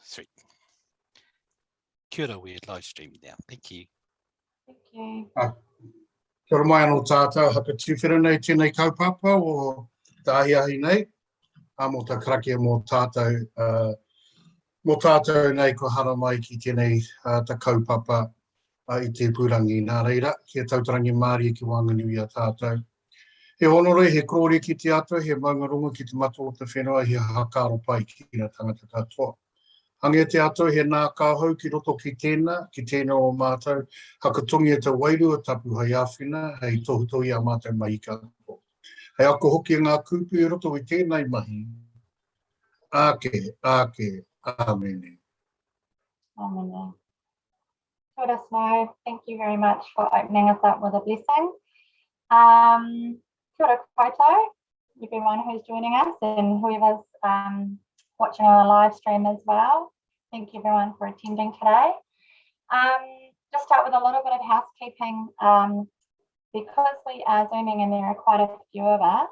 Sweet. Kia ora, we're live streaming now. Thank you. Thank you. Kia ora mai anō tātou, haka tiwhera nei tēnei kaupapa o tāhiahi nei. Mō tā karakia mō tātou nei ko hara mai ki tēnei tā kaupapa I te purangi. Nā reira, kia tautarangi Māori ki Whanganui a tātou. He honore, he kōre ki te ato, he maungarunga ki te mato o te whenua, he hakaro pai ki na tangata katoa. Hange te ato, he nā kāhau ki roto ki tēnā o mātou, hakatungi e te wairu o tapu hai āwhina, hei tohutohi a mātou mai i kato. Hei ako hoki ngā kupu i roto I tēnei mahi. Ake, amene. Amene. Kia ora, Snow. Thank you very much for opening us up with a blessing. Kia ora koutou, everyone who's joining us and whoever's watching on the live stream as well. Thank you everyone for attending today. Just start with a little bit of housekeeping. Because we are Zooming and there are quite a few of us,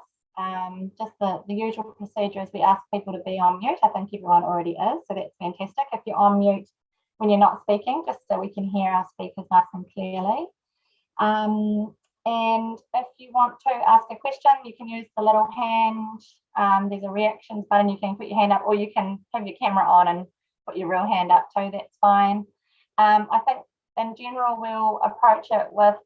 just the usual procedure is we ask people to be on mute. I think everyone already is, so that's fantastic. If you're on mute when you're not speaking, just so we can hear our speakers nice and clearly. And if you want to ask a question, you can use the little hand. There's a reactions button. You can put your hand up, or you can have your camera on and put your real hand up too. That's fine. I think in general we'll approach it with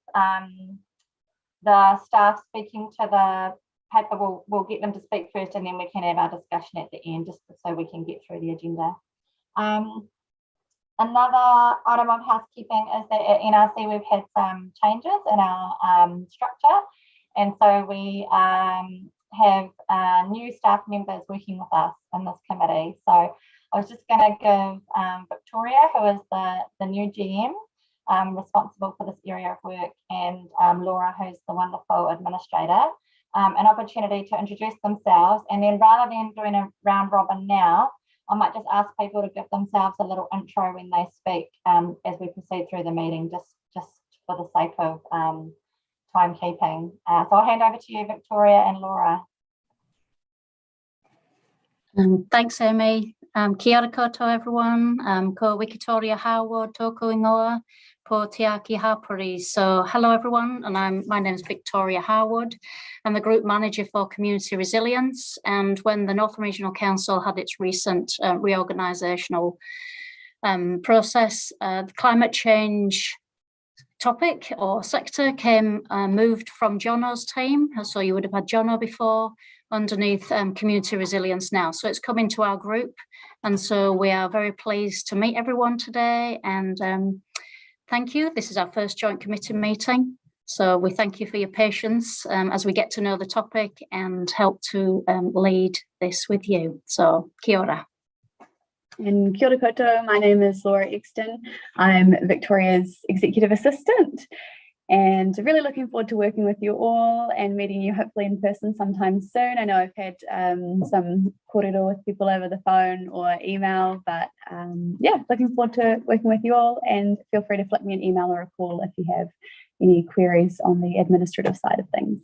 the staff speaking to the paper. We'll get them to speak first, and then we can have our discussion at the end, just so we can get through the agenda. Another item of housekeeping is that at NRC we've had some changes in our structure, and so we have new staff members working with us in this committee. So I was just going to give Victoria, who is the new GM responsible for this area of work, and Laura, who's the wonderful administrator, an opportunity to introduce themselves, and then rather than doing a round robin now, I might just ask people to give themselves a little intro when they speak as we proceed through the meeting, just for the sake of timekeeping. So I'll hand over to you, Victoria and Laura. Thanks, Amy. Kia ora koutou, everyone. Ko Wikitoria Howard, tōku ingoa, po te aki hapori. So hello, everyone, and my name is Victoria Howard. I'm the Group Manager for Community Resilience, and when the Northern Regional Council had its recent reorganisational process, the climate change topic or sector moved from Jono's team. So you would have had Jono before, underneath Community Resilience now. So it's come into our group, and so we are very pleased to meet everyone today, and thank you. This is our first joint committee meeting, so we thank you for your patience as we get to know the topic and help to lead this with you. So kia ora. And kia ora koutou, my name is Laura Exton. I'm Victoria's Executive Assistant, and really looking forward to working with you all and meeting you hopefully in person sometime soon. I know I've had some kōrero with people over the phone or email, but yeah, looking forward to working with you all, and feel free to flick me an email or a call if you have any queries on the administrative side of things.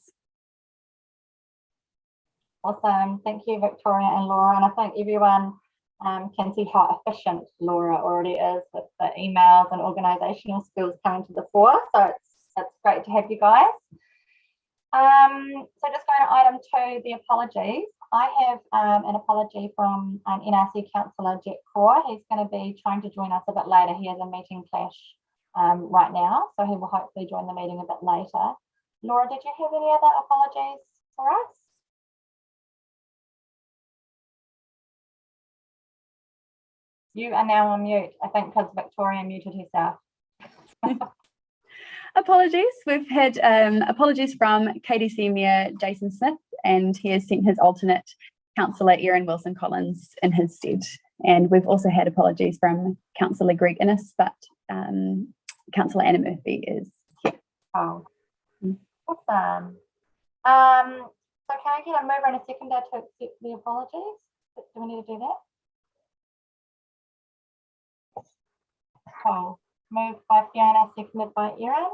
Awesome. Thank you, Victoria and Laura. And I think everyone can see how efficient Laura already is with the emails and organisational skills coming to the fore. So it's great to have you guys. So just going to item 2, the apologies. I have an apology from NRC Councillor Jack Craw. He's going to be trying to join us a bit later. He has a meeting clash right now, so he will hopefully join the meeting a bit later. Laura, did you have any other apologies for us? You are now on mute, I think, because Victoria muted herself. Apologies. We've had apologies from KDC Mayor Jason Smith, and he has sent his alternate Councillor Erin Wilson-Collins in his stead. And we've also had apologies from Councillor Greg Innes, but Councillor Anna Murphy is here. Oh, awesome. So can I get a mover and a seconder to accept the apologies? Do we need to do that? Cool. Moved by Fiona, seconded by Erin.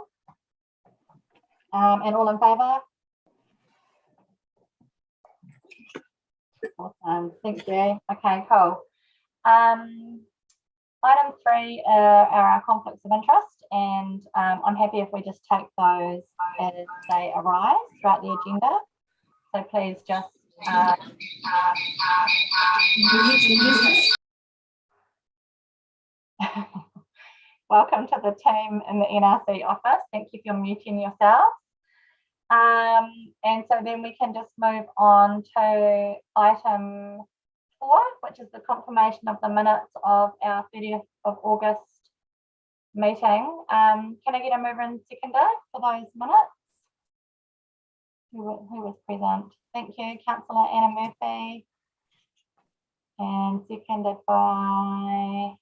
And all in favour? Awesome, thank you. Okay, cool. Item 3 are our conflicts of interest, and I'm happy if we just take those as they arise throughout the agenda. So please just welcome to the team in the NRC office. Thank you for muting yourselves. And so then we can just move on to item 4, which is the confirmation of the minutes of our 30th of August meeting. Can I get a mover and seconder for those minutes? Who was present? Thank you, Councillor Anna Murphy. And seconded by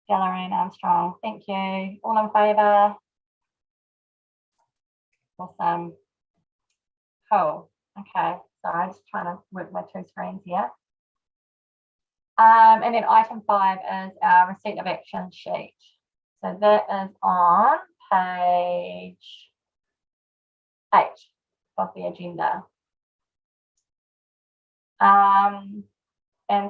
Delarine Armstrong. Thank you. All in favour? Awesome. Cool. Okay, so I'm just trying to work my 2 screens here. And then item 5 is our receipt of action sheet. So that is on page 8 of the agenda. And so,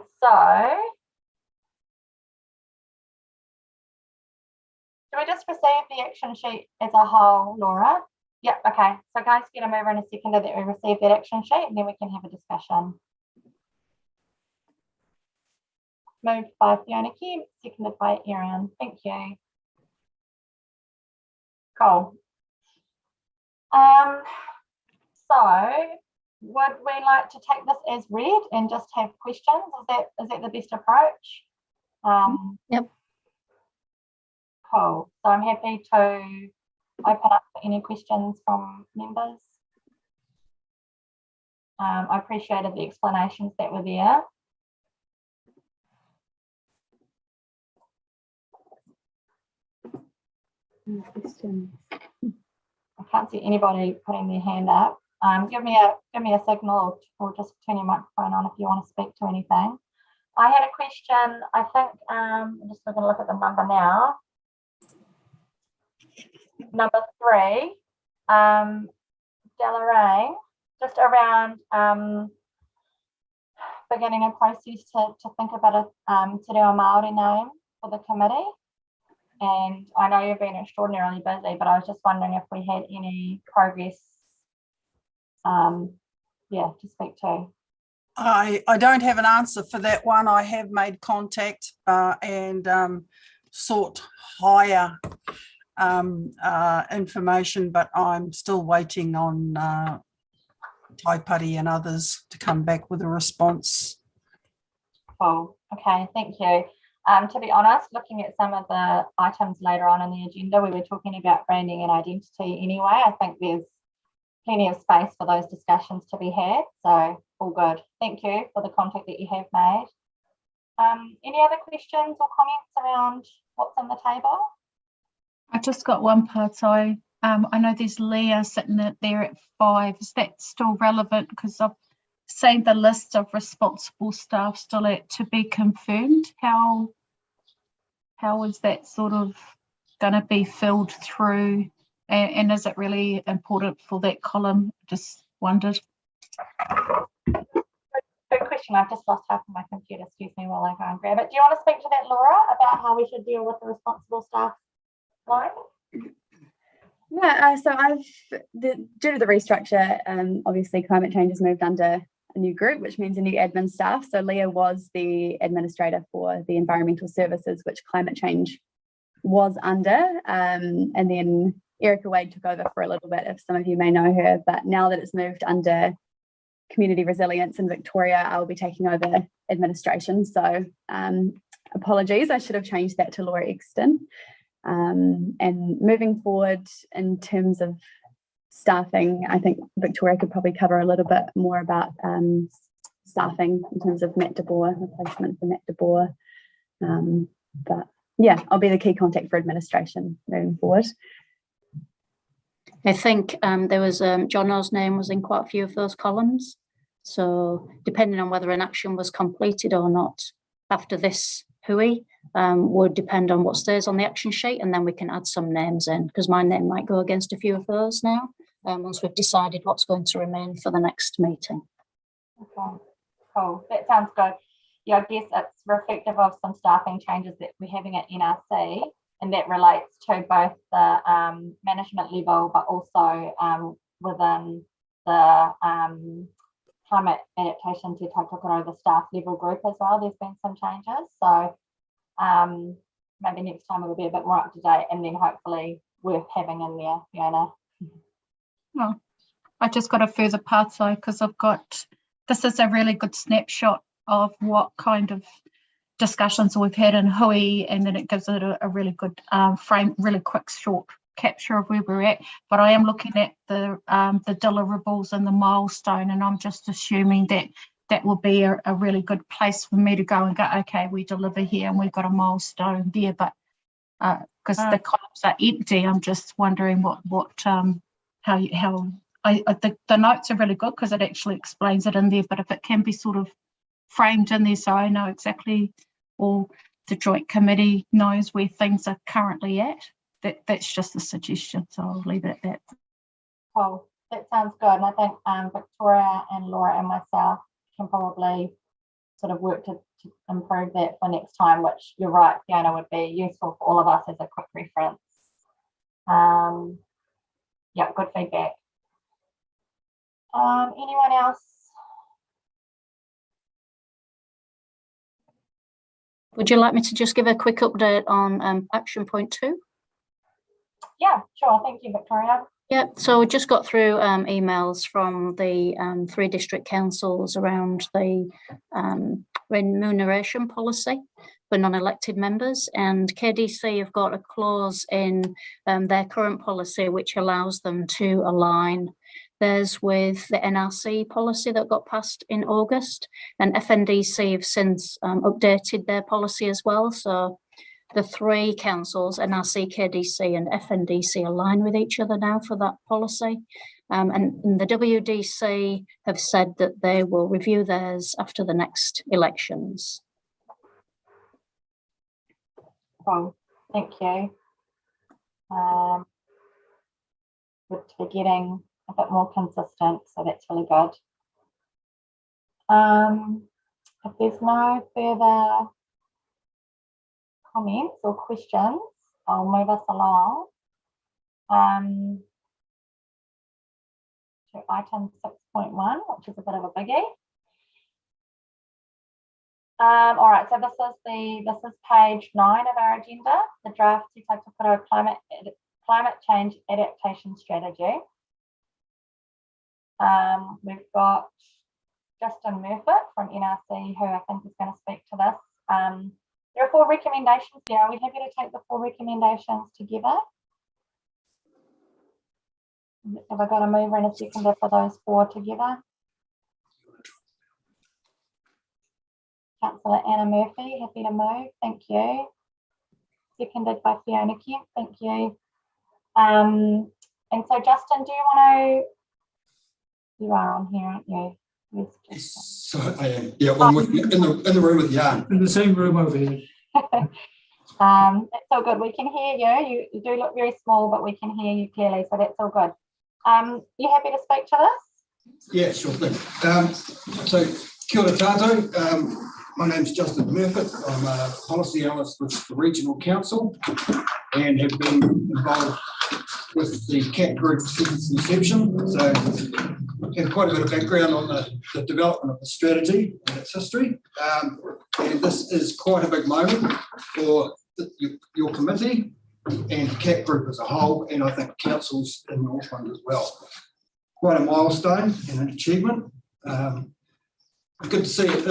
do we just receive the action sheet as a whole, Laura? Yep, okay. So guys, get them over in a second that we receive that action sheet and then we can have a discussion. Moved by Fiona Kemp, seconded by Erin. Thank you. Cool. So would we like to take this as read and just have questions? Is that the best approach? Yep. Cool. So I'm happy to open up for any questions from members. I appreciated the explanations that were there. I can't see anybody putting their hand up. Give me a signal or just turn your microphone on if you want to speak to anything. I had a question. I think I'm just going to look at the number now. Number 3, Delarine, just around beginning a process to think about a Te Reo Māori name for the committee. And I know you've been extraordinarily busy, but I was just wondering if we had any progress, to speak to. I don't have an answer for that one. I have made contact and sought higher information, but I'm still waiting on Taipari and others to come back with a response. Oh, okay, thank you. To be honest, looking at some of the items later on in the agenda, we were talking about branding and identity anyway. I think there's plenty of space for those discussions to be had. So all good. Thank you for the contact that you have made. Any other questions or comments around what's on the table? I just got one part. So I know there's Leah sitting there at 5. Is that still relevant? Because I've seen the list of responsible staff still at to be confirmed. How is that sort of going to be filled through? And is it really important for that column? Just wondered. Good question. I've just lost half of my computer. Excuse me while I go and grab it. Do you want to speak to that, Laura, about how we should deal with the responsible staff line? Yeah, so due to the restructure, obviously climate change has moved under a new group, which means a new admin staff. So Leah was the administrator for the environmental services, which climate change was under, and then Erica Wade took over for a little bit, if some of you may know her, but now that it's moved under community resilience in Victoria, I'll be taking over administration. So apologies, I should have changed that to Laura Exton. And moving forward in terms of staffing, I think Victoria could probably cover a little bit more about staffing in terms of Matt DeBoer, replacement for Matt DeBoer. But yeah, I'll be the key contact for administration moving forward. I think there was Jono's name was in quite a few of those columns. So depending on whether an action was completed or not after this hui would depend on what stays on the action sheet, and then we can add some names in, because my name might go against a few of those now once we've decided what's going to remain for the next meeting. Okay, cool. That sounds good. yeah, I guess it's reflective of some staffing changes that we're having at NRC, and that relates to both the management level, but also within the climate adaptation Te Tautokoro, the staff level group as well. There's been some changes, so maybe next time it will be a bit more up to date, and then hopefully worth having in there, Fiona. Well, I just got a further pathway because I've got, this is a really good snapshot of what kind of discussions we've had in Hui, and then it gives it a really good frame, really quick, short capture of where we're at. But I am looking at the deliverables and the milestone, and I'm just assuming that that will be a really good place for me to go and go, okay, we deliver here and we've got a milestone there. But because the columns are empty, I'm just wondering I think the notes are really good because it actually explains it in there, but if it can be sort of framed in there so I know exactly, or the joint committee knows where things are currently at, that's just a suggestion, so I'll leave it at that. Cool, that sounds good. And I think Victoria and Laura and myself can probably sort of work to improve that for next time, which you're right, Fiona, would be useful for all of us as a quick reference. Yeah, good feedback. Anyone else? Would you like me to just give a quick update on action point 2? Yeah, sure. Thank you, Victoria. Yeah, so we just got through emails from the 3 district councils around the remuneration policy for non-elected members, and KDC have got a clause in their current policy which allows them to align theirs with the NRC policy that got passed in August, and FNDC have since updated their policy as well. So the 3 councils, NRC, KDC and FNDC, align with each other now for that policy. And the WDC have said that they will review theirs after the next elections. Cool, thank you. Good to be getting a bit more consistent, so that's really good. If there's no further comments or questions, I'll move us along to item 6.1, which is a bit of a biggie. All right, so this is page 9 of our agenda, the draft Te Tautokoro climate change adaptation strategy. We've got Justin Murfitt from NRC, who I think is going to speak to this. There are 4 recommendations here. Are we happy to take the 4 recommendations together? Have I got a mover and a seconder for those 4 together? Councillor Anna Murphy, happy to move. Thank you. Seconded by Fiona Kemp. Thank you. And so, Justin, do you want to? You are on here, aren't you? Yes, so I am. Yeah, well, I'm with you, in the room with Jan. In the same room over here. That's all good. We can hear you. You do look very small, but we can hear you clearly, so that's all good. You happy to speak to this? Yeah, sure thing. So, kia ora tātou. My name's Justin Murfitt. I'm a policy analyst with the Regional Council and have been involved with the CAT group since inception. So I have quite a bit of background on the development of the strategy and its history. And this is quite a big moment for your committee and the CAT group as a whole, and I think councils in Northland as well. Quite a milestone and an achievement. Good to see it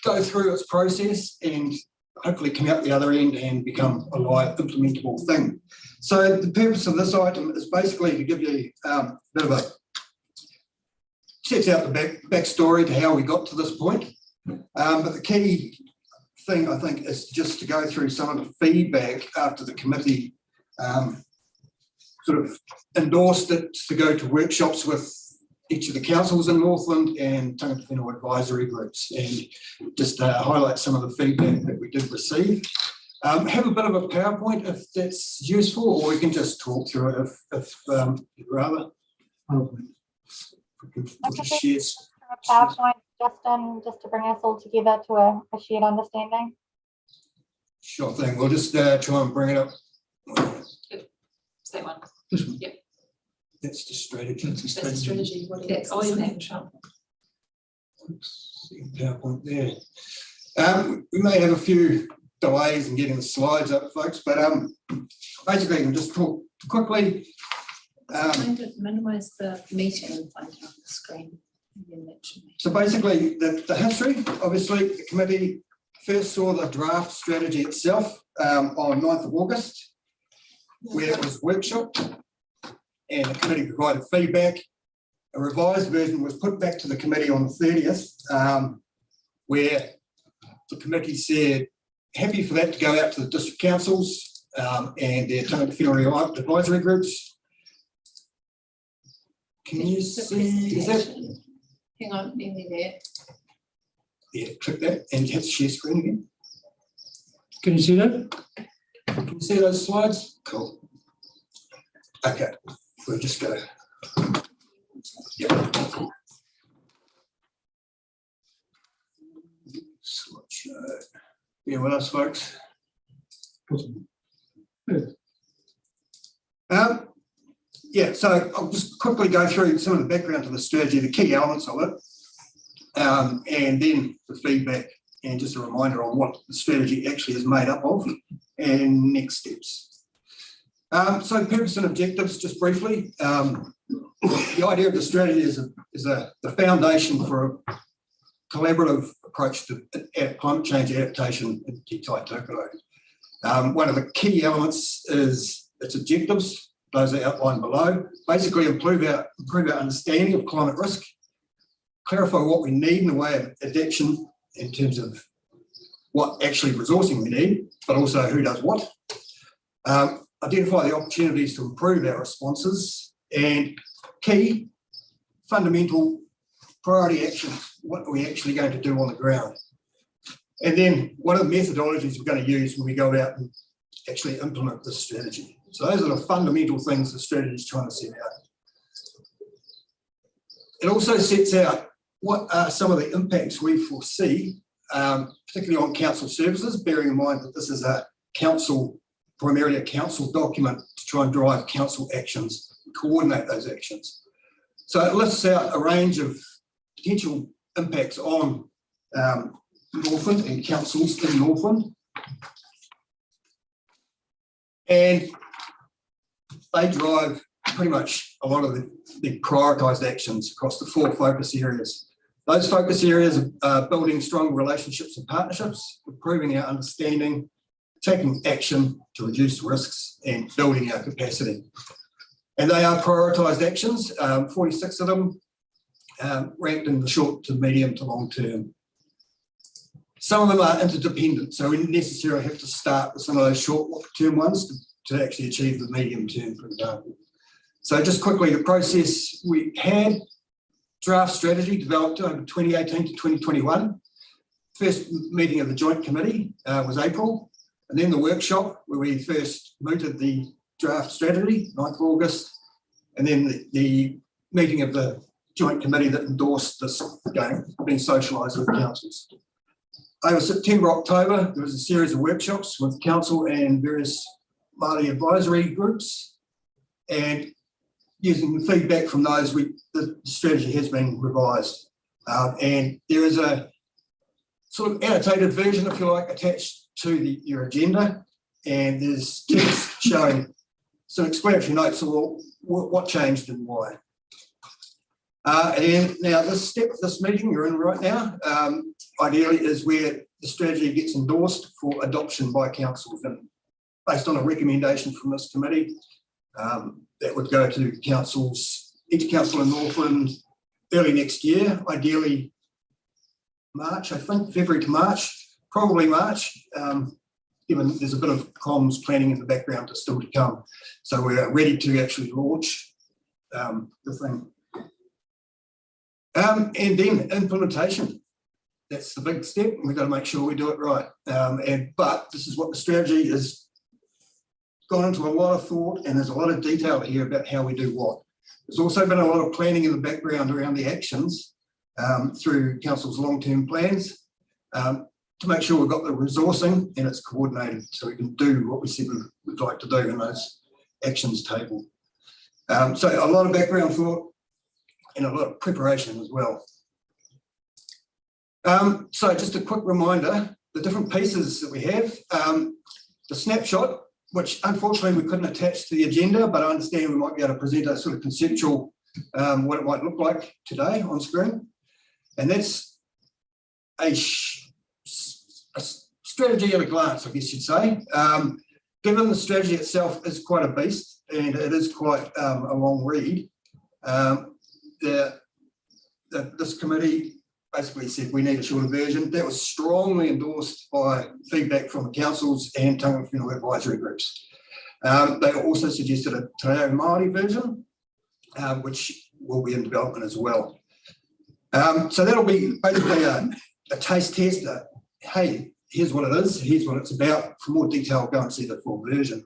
go through its process and hopefully come out the other end and become a live implementable thing. So the purpose of this item is basically to give you a bit of a, sets out the backstory to how we got to this point. But the key thing, I think, is just to go through some of the feedback after the committee sort of endorsed it to go to workshops with each of the councils in Northland and tangata whenua advisory groups, and just highlight some of the feedback that we did receive. Have a bit of a PowerPoint if that's useful, or we can just talk through it if you'd rather. Share. PowerPoint, Justin, just to bring us all together to a shared understanding? Sure thing. We'll just try and bring it up. It's that one. Yep. That's the strategy. That's the strategy. What do you snapshot? PowerPoint there. We may have a few delays in getting the slides up, folks, but basically I can just talk quickly. Trying to minimize the meeting and find it on the screen. So basically the history, obviously the committee first saw the draft strategy itself on 9th of August, where it was workshopped and the committee provided feedback. A revised version was put back to the committee on the 30th, where the committee said happy for that to go out to the district councils and their town advisory groups. Can you see, is that? Hang on, nearly there. Yeah, click that and hit the share screen again. Can you see that? Can you see those slides? Cool. Okay, we'll just go. Yeah. Slideshow. Yeah, with us, folks. Yeah, so I'll just quickly go through some of the background to the strategy, the key elements of it, and then the feedback and just a reminder on what the strategy actually is made up of and next steps. So purpose and objectives, just briefly. The idea of the strategy is the foundation for a collaborative approach to climate change adaptation in Te Tai Tokoro. One of the key elements is its objectives. Those are outlined below. Basically improve our understanding of climate risk, clarify what we need in the way of adaptation in terms of what actually resourcing we need, but also who does what. Identify the opportunities to improve our responses, and key fundamental priority actions. What are we actually going to do on the ground? And then what are the methodologies we're going to use when we go out and actually implement this strategy? So those are the fundamental things the strategy is trying to set out. It also sets out what are some of the impacts we foresee, particularly on council services, bearing in mind that this is primarily a council document to try and drive council actions, coordinate those actions. So it lists out a range of potential impacts on Northland and councils in Northland. And they drive pretty much a lot of the prioritised actions across the 4 focus areas. Those focus areas are building strong relationships and partnerships, improving our understanding, taking action to reduce risks, and building our capacity. And they are prioritised actions, 46 of them, ranked in the short to medium to long term. Some of them are interdependent, so we necessarily have to start with some of those short term ones to actually achieve the medium term, for example. So just quickly, the process we had, draft strategy developed over 2018 to 2021. First meeting of the joint committee was April, and then the workshop where we first mooted the draft strategy, 9th of August, and then the meeting of the joint committee that endorsed this game, being socialised with the councils. Over September, October, there was a series of workshops with council and various Māori advisory groups, and using the feedback from those, the strategy has been revised. And there is a sort of annotated version, if you like, attached to your agenda, and there's text showing some explanatory notes of what changed and why. And now this meeting you're in right now, ideally is where the strategy gets endorsed for adoption by councils, and based on a recommendation from this committee, that would go to councils, each council in Northland early next year, ideally March, I think, February to March, probably March, given there's a bit of comms planning in the background that's still to come. So we're ready to actually launch the thing. And then implementation. That's the big step, and we've got to make sure we do it right. But this is what the strategy has gone into a lot of thought, and there's a lot of detail here about how we do what. There's also been a lot of planning in the background around the actions through council's long-term plans to make sure we've got the resourcing and it's coordinated so we can do what we said we'd like to do in those actions table. So a lot of background thought and a lot of preparation as well. So just a quick reminder, the different pieces that we have, the snapshot, which unfortunately we couldn't attach to the agenda, but I understand we might be able to present a sort of conceptual, what it might look like today on screen. And that's a strategy at a glance, I guess you'd say. Given the strategy itself is quite a beast and it is quite a long read, this committee basically said we need a shorter version. That was strongly endorsed by feedback from the councils and Tangata Whenua advisory groups. They also suggested a Te Reo Māori version, which will be in development as well. So that'll be basically a taste test. Hey, here's what it is, here's what it's about. For more detail, go and see the full version.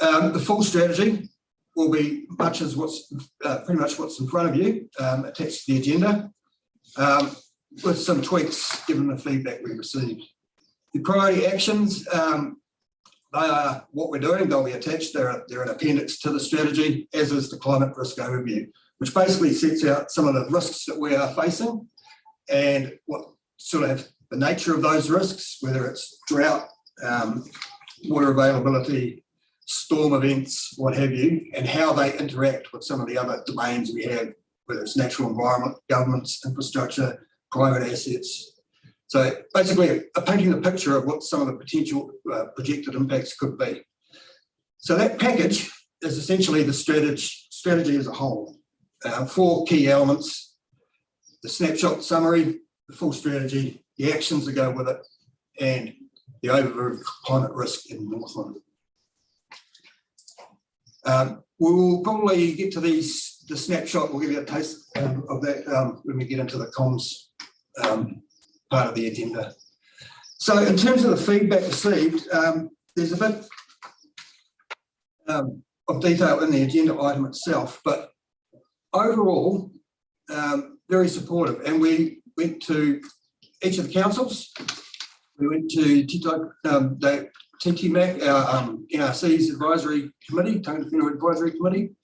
The full strategy will be much as pretty much what's in front of you, attached to the agenda, with some tweaks given the feedback we received. The priority actions, they are what we're doing, they'll be attached, they're an appendix to the strategy, as is the climate risk overview, which basically sets out some of the risks that we are facing and what sort of the nature of those risks, whether it's drought, water availability, storm events, what have you, and how they interact with some of the other domains we have, whether it's natural environment, governments, infrastructure, private assets. So basically painting the picture of what some of the potential projected impacts could be. So that package is essentially the strategy as a whole. 4 key elements: the snapshot summary, the full strategy, the actions that go with it, and the overview of climate risk in Northland. We'll probably get to the snapshot, we'll give you a taste of that when we get into the comms part of the agenda. So in terms of the feedback received, there's a bit of detail in the agenda item itself, but overall, very supportive. And we went to each of the councils. We went to TTMAC, our NRC's advisory committee, Tangata Whenua advisory committee,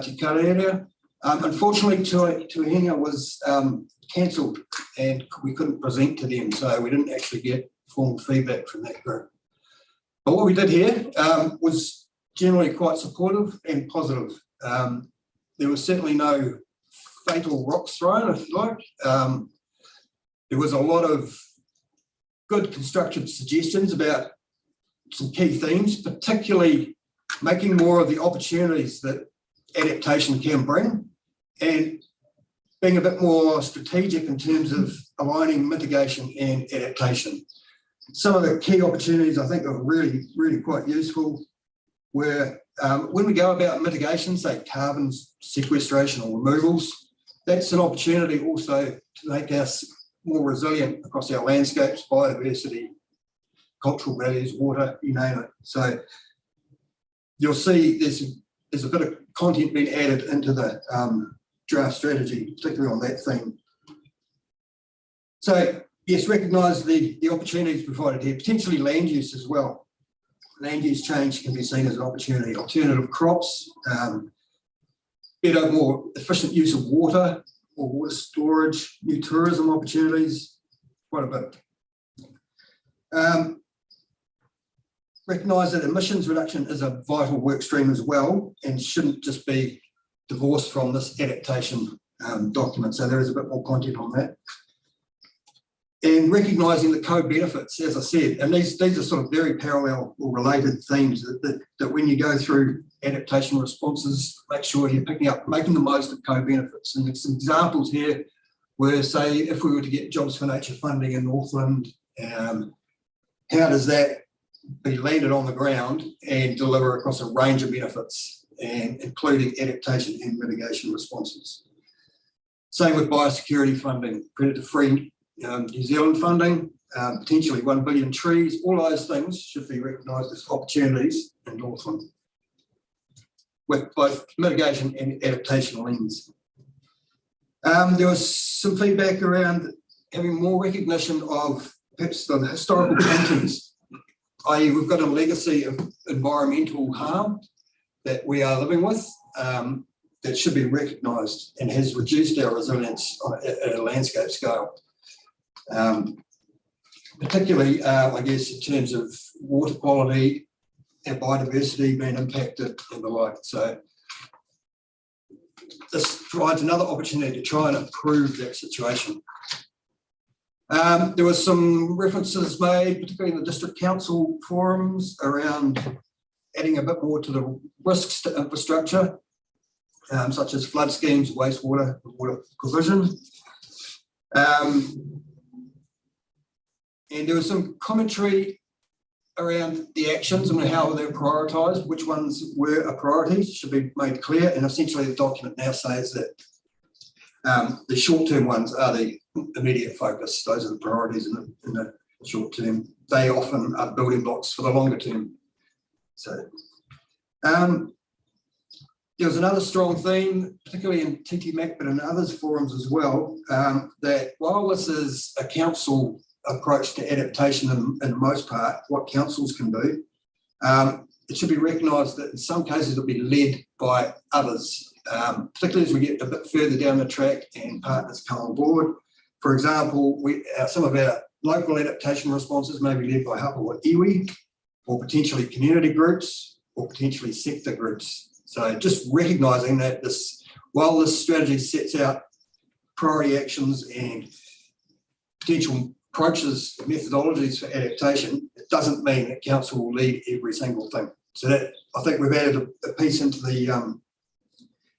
Te Karerea. Unfortunately, Tuahina was cancelled and we couldn't present to them, so we didn't actually get formal feedback from that group. But what we did here was generally quite supportive and positive. There was certainly no fatal rocks thrown, if you like. There was a lot of good constructive suggestions about some key themes, particularly making more of the opportunities that adaptation can bring and being a bit more strategic in terms of aligning mitigation and adaptation. Some of the key opportunities I think are really, really quite useful where when we go about mitigation, say carbon sequestration or removals, that's an opportunity also to make us more resilient across our landscapes, biodiversity, cultural values, water, you name it. So you'll see there's a bit of content being added into the draft strategy, particularly on that theme. So yes, recognise the opportunities provided here, potentially land use as well. Land use change can be seen as an opportunity. Alternative crops, better, more efficient use of water or water storage, new tourism opportunities, quite a bit. Recognise that emissions reduction is a vital work stream as well and shouldn't just be divorced from this adaptation document. So there is a bit more content on that. And recognising the co-benefits, as I said, and these are sort of very parallel or related themes that when you go through adaptation responses, make sure you're making the most of co-benefits. And there's some examples here where, say, if we were to get Jobs for Nature funding in Northland, how does that be landed on the ground and deliver across a range of benefits, and including adaptation and mitigation responses. Same with biosecurity funding, predator-free New Zealand funding, potentially 1 billion trees, all those things should be recognised as opportunities in Northland with both mitigation and adaptation lens. There was some feedback around having more recognition of perhaps the historical contents, i.e. we've got a legacy of environmental harm that we are living with that should be recognised and has reduced our resilience at a landscape scale. Particularly, I guess, in terms of water quality and biodiversity being impacted and the like. So this provides another opportunity to try and improve that situation. There were some references made, particularly in the district council forums, around adding a bit more to the risks to infrastructure, such as flood schemes, wastewater, water provision. And there was some commentary around the actions and how they're prioritised, which ones were a priority should be made clear. And essentially the document now says that the short-term ones are the immediate focus. Those are the priorities in the short term. They often are building blocks for the longer term. So there was another strong theme, particularly in TTMAC, but in others forums as well, that while this is a council approach to adaptation in most part, what councils can do, it should be recognised that in some cases it'll be led by others, particularly as we get a bit further down the track and partners come on board. For example, some of our local adaptation responses may be led by HAPA or iwi, or potentially community groups, or potentially sector groups. So just recognising that while this strategy sets out priority actions and potential approaches, methodologies for adaptation, it doesn't mean that council will lead every single thing. So that, I think we've added a piece into the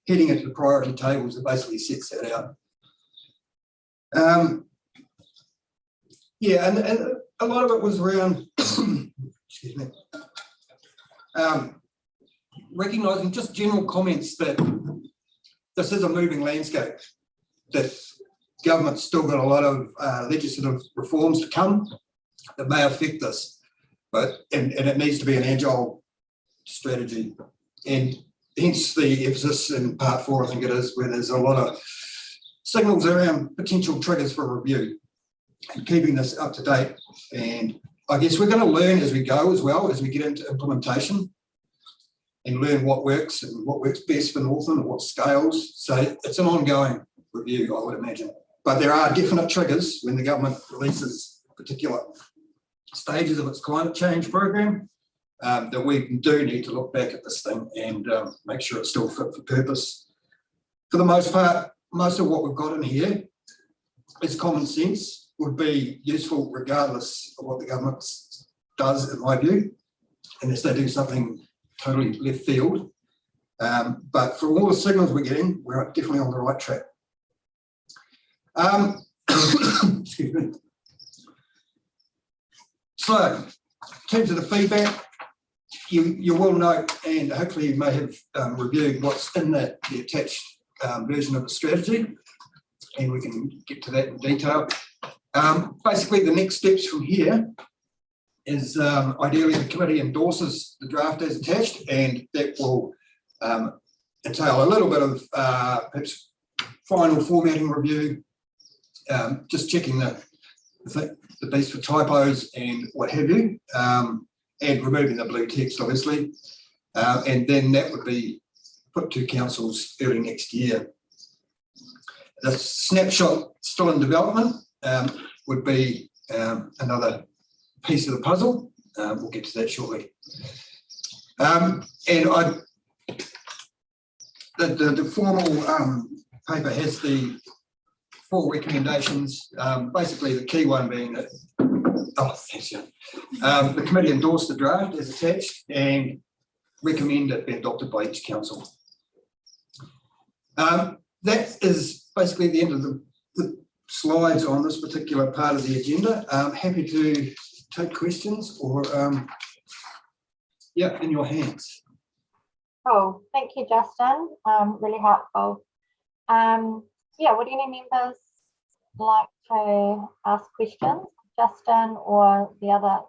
heading into the priority tables that basically sets that out. Yeah, and a lot of it was around, excuse me, recognising just general comments that this is a moving landscape, that government's still got a lot of legislative reforms to come that may affect this, and it needs to be an agile strategy, and hence the emphasis in part 4, I think it is, where there's a lot of signals around potential triggers for review and keeping this up to date. And I guess we're going to learn as we go as well, as we get into implementation and learn what works and what works best for Northern and what scales. So it's an ongoing review, I would imagine. But there are definite triggers when the government releases particular stages of its climate change program that we do need to look back at this thing and make sure it's still fit for purpose. For the most part, most of what we've got in here is common sense, would be useful regardless of what the government does, in my view, unless they do something totally left field. But for all the signals we're getting, we're definitely on the right track. Excuse me. So, in terms of the feedback, you will note, and hopefully you may have reviewed what's in the attached version of the strategy, and we can get to that in detail. Basically, the next steps from here is ideally the committee endorses the draft as attached, and that will entail a little bit of perhaps final formatting review, just checking the piece for typos and what have you, and removing the blue text, obviously, and then that would be put to councils early next year. The snapshot still in development would be another piece of the puzzle. We'll get to that shortly. And the formal paper has the 4 recommendations, basically the key one being that, thanks, yeah. The committee endorsed the draft as attached and recommend it be adopted by each council. That is basically the end of the slides on this particular part of the agenda. I'm happy to take questions or, yeah, in your hands. Cool, thank you, Justin. Really helpful. Yeah, would any members like to ask questions? Justin or the other,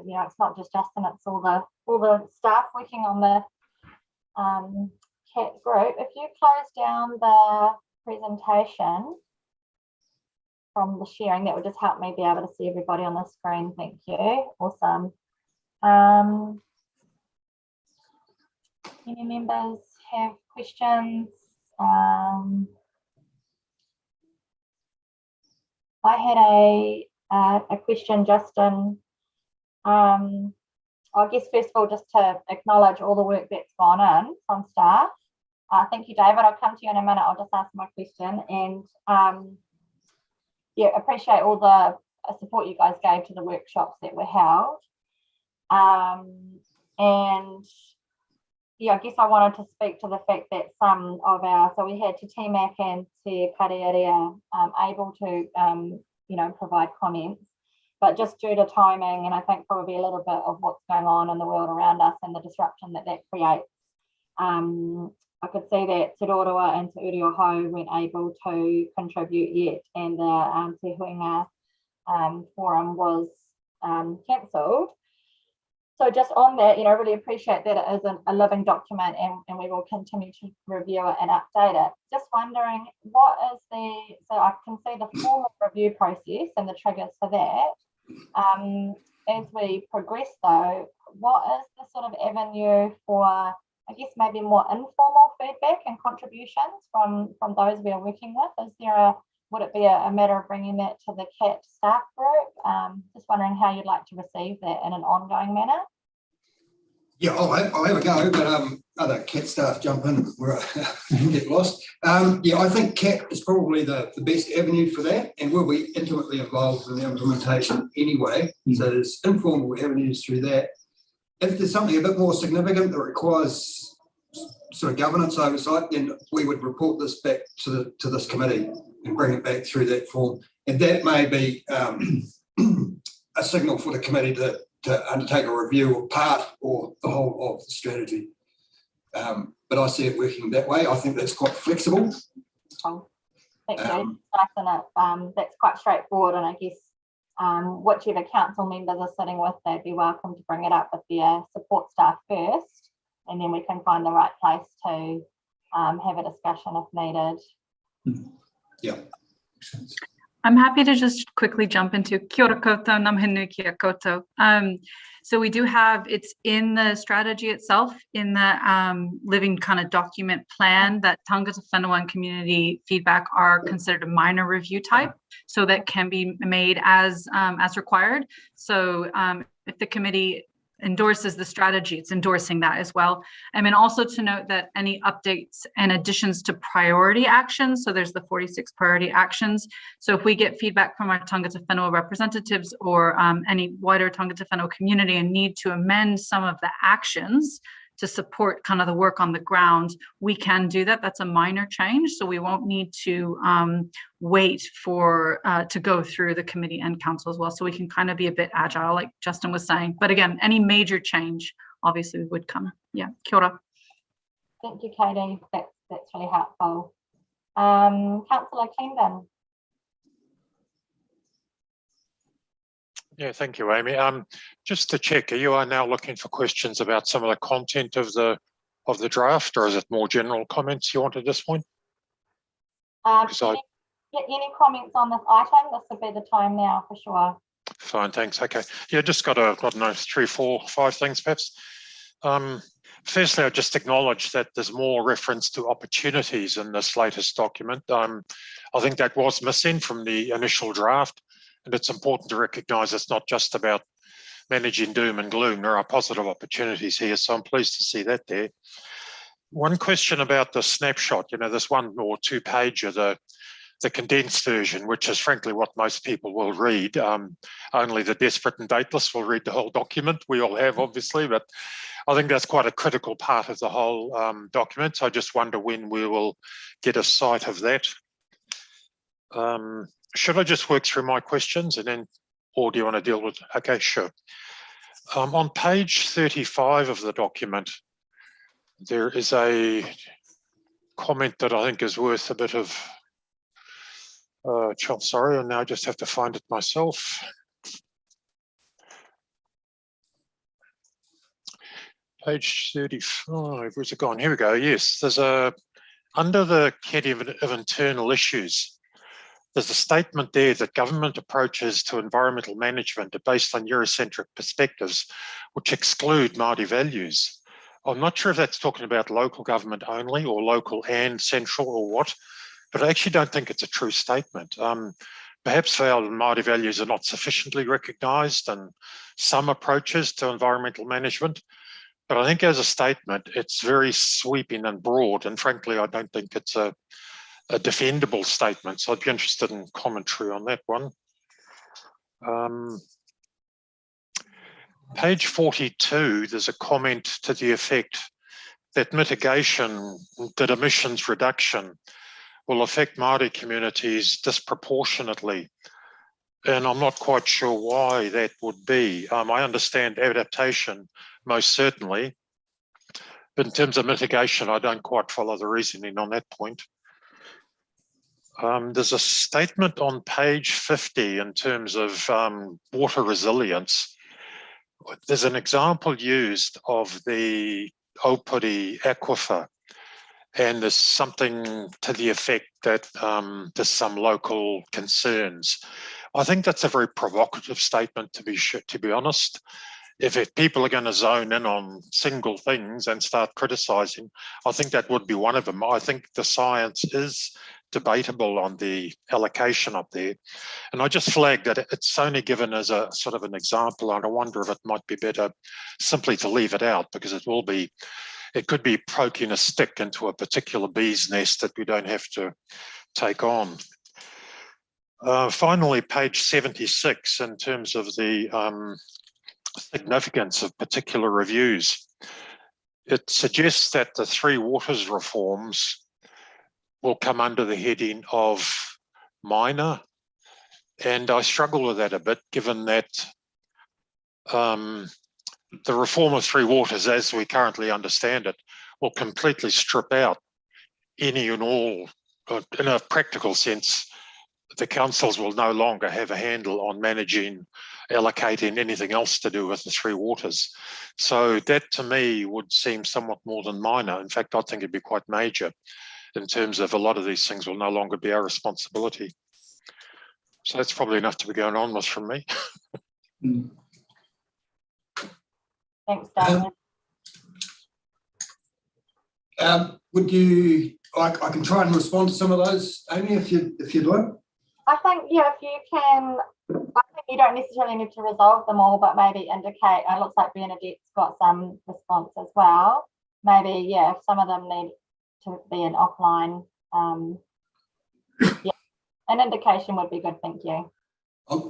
you know, it's not just Justin, it's all the staff working on the chat group. If you close down the presentation from the sharing. That would just help me be able to see everybody on the screen. Thank you. Awesome. Any members have questions? I had a question, Justin. I guess first of all, just to acknowledge all the work that's gone in from staff. Thank you, David. I'll come to you in a minute. I'll just ask my question. And yeah, appreciate all the support you guys gave to the workshops that were held. And yeah, I guess I wanted to speak to the fact that some of our, so we had Te Tīmak and Te Kariarea able to, you know, provide comments, but just due to timing, and I think probably a little bit of what's going on in the world around us and the disruption that that creates, I could see that Te Roroa and Te Urioho weren't able to contribute yet, and the Te Huinga forum was cancelled. So just on that, you know, I really appreciate that it is a living document, and we will continue to review it and update it. Just wondering, what is the, so I can see the formal review process and the triggers for that. As we progress though, what is the sort of avenue for, I guess, maybe more informal feedback and contributions from those we are working with? Is there would it be a matter of bringing that to the CAT staff group? Just wondering how you'd like to receive that in an ongoing manner. Yeah, I'll have a go, but other CAT staff jump in where I get lost. Yeah, I think CAT is probably the best avenue for that, and we'll be intimately involved in the implementation anyway. So there's informal avenues through that. If there's something a bit more significant that requires sort of governance oversight, then we would report this back to this committee and bring it back through that form. And that may be a signal for the committee to undertake a review of part or the whole of the strategy. But I see it working that way. I think that's quite flexible. Oh, thank you. That's quite straightforward, and I guess whichever council members are sitting with, they'd be welcome to bring it up with their support staff first, and then we can find the right place to have a discussion if needed. Yeah. I'm happy to just quickly jump into kia ora koutou, nam hinu kia koutou. So we do have, it's in the strategy itself, in the living kind of document plan, that tangata whenua and community feedback are considered a minor review type, so that can be made as required. So if the committee endorses the strategy, it's endorsing that as well. And then also to note that any updates and additions to priority actions, so there's the 46 priority actions. So if we get feedback from our tangata whenua representatives or any wider tangata whenua community and need to amend some of the actions to support kind of the work on the ground, we can do that. That's a minor change, so we won't need to wait for to go through the committee and council as well. So we can kind of be a bit agile, like Justin was saying. But again, any major change obviously would come. Yeah, kia ora. Thank you, Katie. That's really helpful. Councillor Clendon. Yeah, thank you, Amy. Just to check, are you now looking for questions about some of the content of the draft, or is it more general comments you want at this point? Any comments on this item? This would be the time now for sure. Fine, thanks. Okay. Yeah, just got I don't know, 3, 4, 5 things perhaps. Firstly, I just acknowledge that there's more reference to opportunities in this latest document. I think that was missing from the initial draft. And it's important to recognise it's not just about managing doom and gloom. There are positive opportunities here, so I'm pleased to see that there. One question about the snapshot, you know, this 1 or 2 pager, the condensed version, which is frankly what most people will read. Only the desperate and dateless will read the whole document. We all have, obviously, but I think that's quite a critical part of the whole document. So I just wonder when we will get a sight of that. Should I just work through my questions and then, or do you want to deal with, okay, sure. On page 35 of the document, there is a comment that I think is worth a bit of, sorry, and now I just have to find it myself. Page 35, where's it gone? Here we go, yes, there's a under the category of internal issues, there's a statement there that government approaches to environmental management are based on Eurocentric perspectives, which exclude Māori values. I'm not sure if that's talking about local government only or local and central or what, but I actually don't think it's a true statement. Perhaps our Māori values are not sufficiently recognised in some approaches to environmental management, but I think as a statement, it's very sweeping and broad, and frankly, I don't think it's a defendable statement. So I'd be interested in commentary on that one. Page 42, there's a comment to the effect that mitigation, that emissions reduction will affect Māori communities disproportionately. And I'm not quite sure why that would be. I understand adaptation, most certainly. But in terms of mitigation, I don't quite follow the reasoning on that point. There's a statement on page 50 in terms of water resilience. There's an example used of the Opuri aquifer, and there's something to the effect that there's some local concerns. I think that's a very provocative statement, to be honest. If people are going to zone in on single things and start criticising, I think that would be one of them. I think the science is debatable on the allocation up there. And I just flagged that it's only given as a sort of an example, and I wonder if it might be better simply to leave it out, because it could be poking a stick into a particular bee's nest that we don't have to take on. Finally, page 76, in terms of the significance of particular reviews, it suggests that the Three Waters reforms will come under the heading of minor, and I struggle with that a bit, given that the reform of Three Waters, as we currently understand it, will completely strip out any and all, in a practical sense, the councils will no longer have a handle on managing, allocating anything else to do with the Three Waters. So that to me would seem somewhat more than minor. In fact, I think it'd be quite major in terms of a lot of these things will no longer be our responsibility. So that's probably enough to be going on with from me. Thanks, Damien. Would you, I can try and respond to some of those, Amy, if you'd like. I think, yeah, if you can, I think you don't necessarily need to resolve them all, but maybe indicate, it looks like Bernadette's got some response as well. Maybe, yeah, if some of them need to be an offline, yeah, an indication would be good, thank you.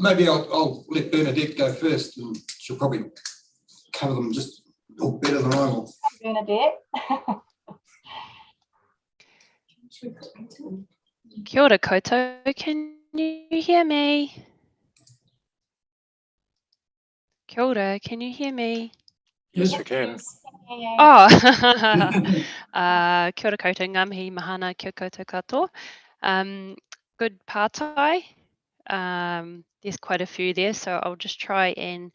Maybe I'll let Bernadette go first, and she'll probably cover them just better than I will. Bernadette. Kia ora koutou, can you hear me? Kia ora, can you hear me? Yes, we can. Oh, kia ora koutou, ngā mihi mahana kia koutou katoa. Good pātai. There's quite a few there, so I'll just try and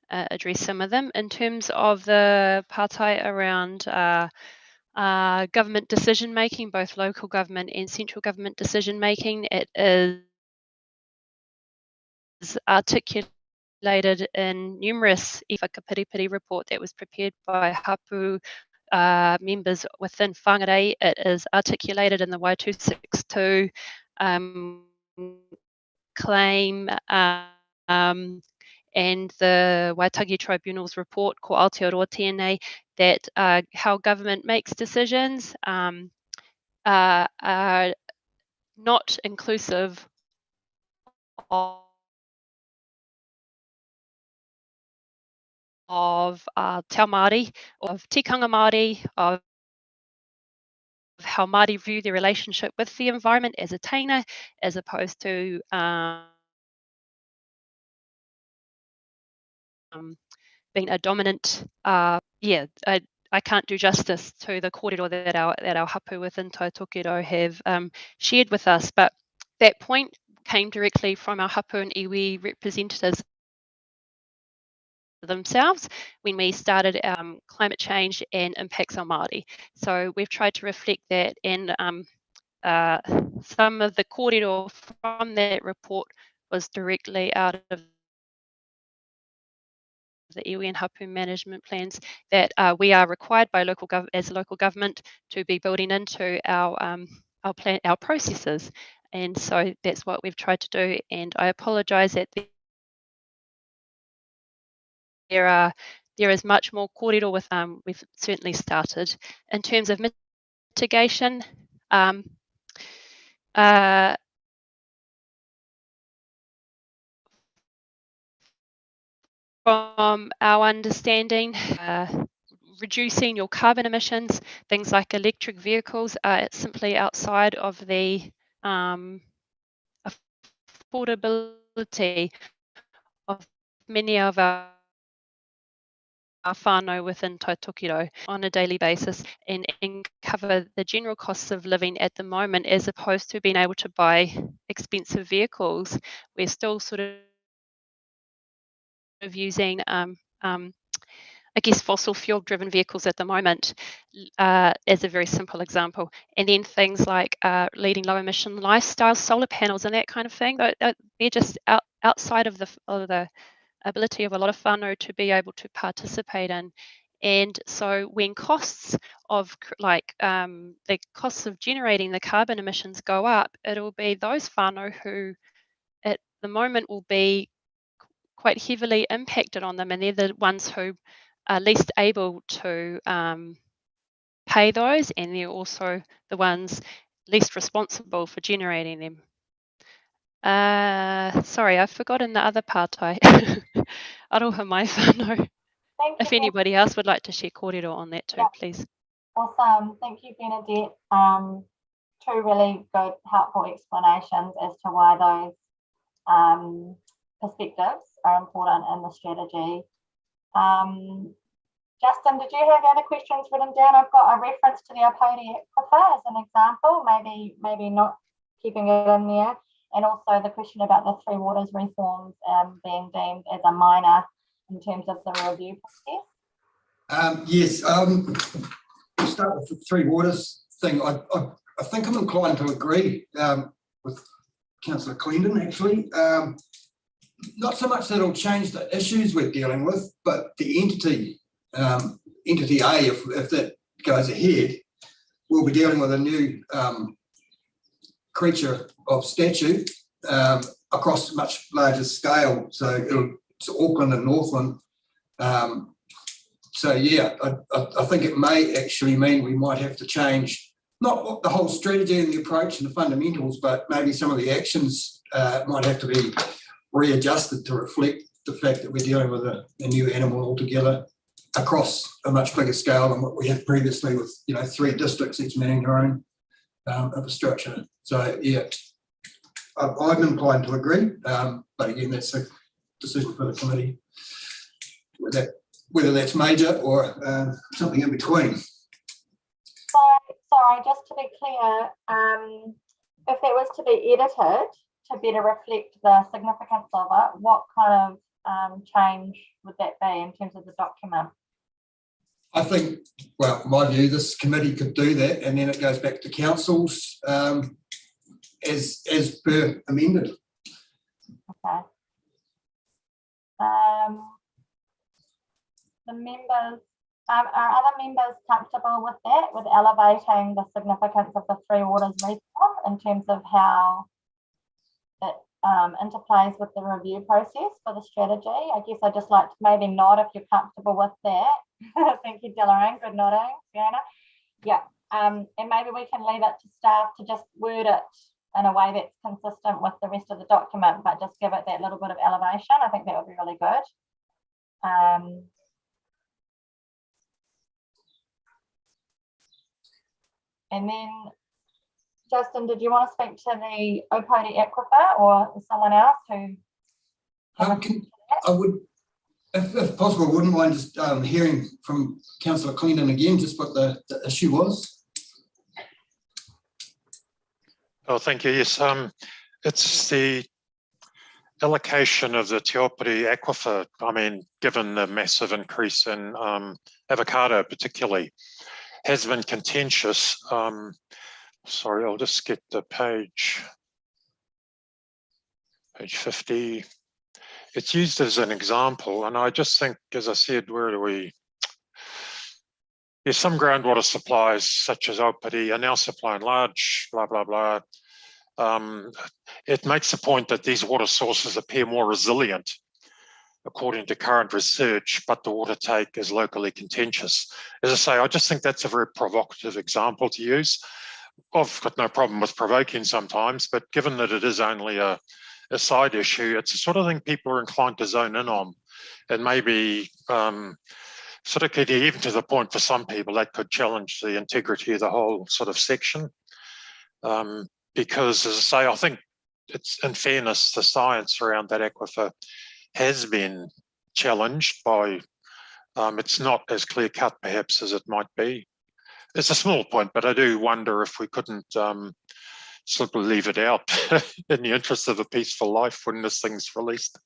address some of them. In terms of the pātai around government decision making, both local government and central government decision making, it is articulated in numerous whakapiripiri report that was prepared by hapu members within whangarei. It is articulated in the Y262 claim and the Waitagi Tribunal's report, ko Aotearoa tēnei, that how government makes decisions are not inclusive of Te Ao Māori, of tikanga Māori, of how Māori view their relationship with the environment as a teina, as opposed to being a dominant. I can't do justice to the kōrero that our hapu within Tautokero have shared with us, but that point came directly from our hapu and iwi representatives themselves when we started climate change and impacts on Māori. So we've tried to reflect that, and some of the kōrero from that report was directly out of the iwi and hapu management plans that we are required by as a local government to be building into our processes. And so that's what we've tried to do. And I apologise that there is much more kōrero with we've certainly started. In terms of mitigation, from our understanding, reducing your carbon emissions, things like electric vehicles, are simply outside of the affordability of many of our whānau within Taitokiro on a daily basis, and cover the general costs of living at the moment, as opposed to being able to buy expensive vehicles. We're still sort of using I guess fossil fuel driven vehicles at the moment, as a very simple example. And then things like leading low emission lifestyles, solar panels and that kind of thing, they're just outside of the ability of a lot of whānau to be able to participate in. And so when costs of the costs of generating the carbon emissions go up, it'll be those whānau who at the moment will be quite heavily impacted on them, and they're the ones who are least able to pay those, and they're also the ones least responsible for generating them. Sorry, I've forgotten the other pātai. Aroha mai whānau. If anybody else would like to share kōrero on that too, please. Awesome. Thank you, Bernadette. Two really good, helpful explanations as to why those perspectives are important in the strategy. Justin, did you have other questions written down? I've got a reference to the Aupōuri Aquifer as an example, maybe not keeping it in there, and also the question about the Three Waters reforms being deemed as a minor in terms of the review process. Yes, we'll start with the Three Waters thing. I think I'm inclined to agree with Councillor Clendon, actually. Not so much that it'll change the issues we're dealing with, but the entity A, if that goes ahead, we'll be dealing with a new creature of statute across a much larger scale. So it's Auckland and Northland. So yeah, I think it may actually mean we might have to change not the whole strategy and the approach and the fundamentals, but maybe some of the actions might have to be readjusted to reflect the fact that we're dealing with a new animal altogether across a much bigger scale than what we had previously with, 3 districts each managing their own infrastructure. So yeah, I'm inclined to agree, but again, that's a decision for the committee, whether that's major or something in between. So, sorry, just to be clear, if that was to be edited to better reflect the significance of it, what kind of change would that be in terms of the document? I think, well, in my view, this committee could do that, and then it goes back to councils as per amended. Okay. The members, are other members comfortable with that, with elevating the significance of the Three Waters reform in terms of how it interplays with the review process for the strategy? I guess I'd just like to maybe nod if you're comfortable with that. Thank you, Delarang. Good nodding, Fiona. Yeah, and maybe we can leave it to staff to just word it in a way that's consistent with the rest of the document, but just give it that little bit of elevation. I think that would be really good. And then, Justin, did you want to speak to the Aupōuri Aquifer or someone else who? I would, if possible, wouldn't mind just hearing from Councillor Clendon again, just what the issue was. Oh, thank you. Yes, it's the allocation of the Te Opere aquifer, I mean, given the massive increase in avocado particularly, has been contentious. Sorry, I'll just get the page 50. It's used as an example, and I just think, as I said, where do we? There's some groundwater supplies, such as Opere, are now supplying large, blah, blah, blah. It makes the point that these water sources appear more resilient, according to current research, but the water take is locally contentious. As I say, I just think that's a very provocative example to use. I've got no problem with provoking sometimes, but given that it is only a side issue, it's the sort of thing people are inclined to zone in on. And maybe sort of could, even to the point for some people, that could challenge the integrity of the whole sort of section. Because, as I say, I think it's, in fairness, the science around that aquifer has been challenged by, it's not as clear cut perhaps as it might be. It's a small point, but I do wonder if we couldn't simply leave it out in the interest of a peaceful life when this thing's released.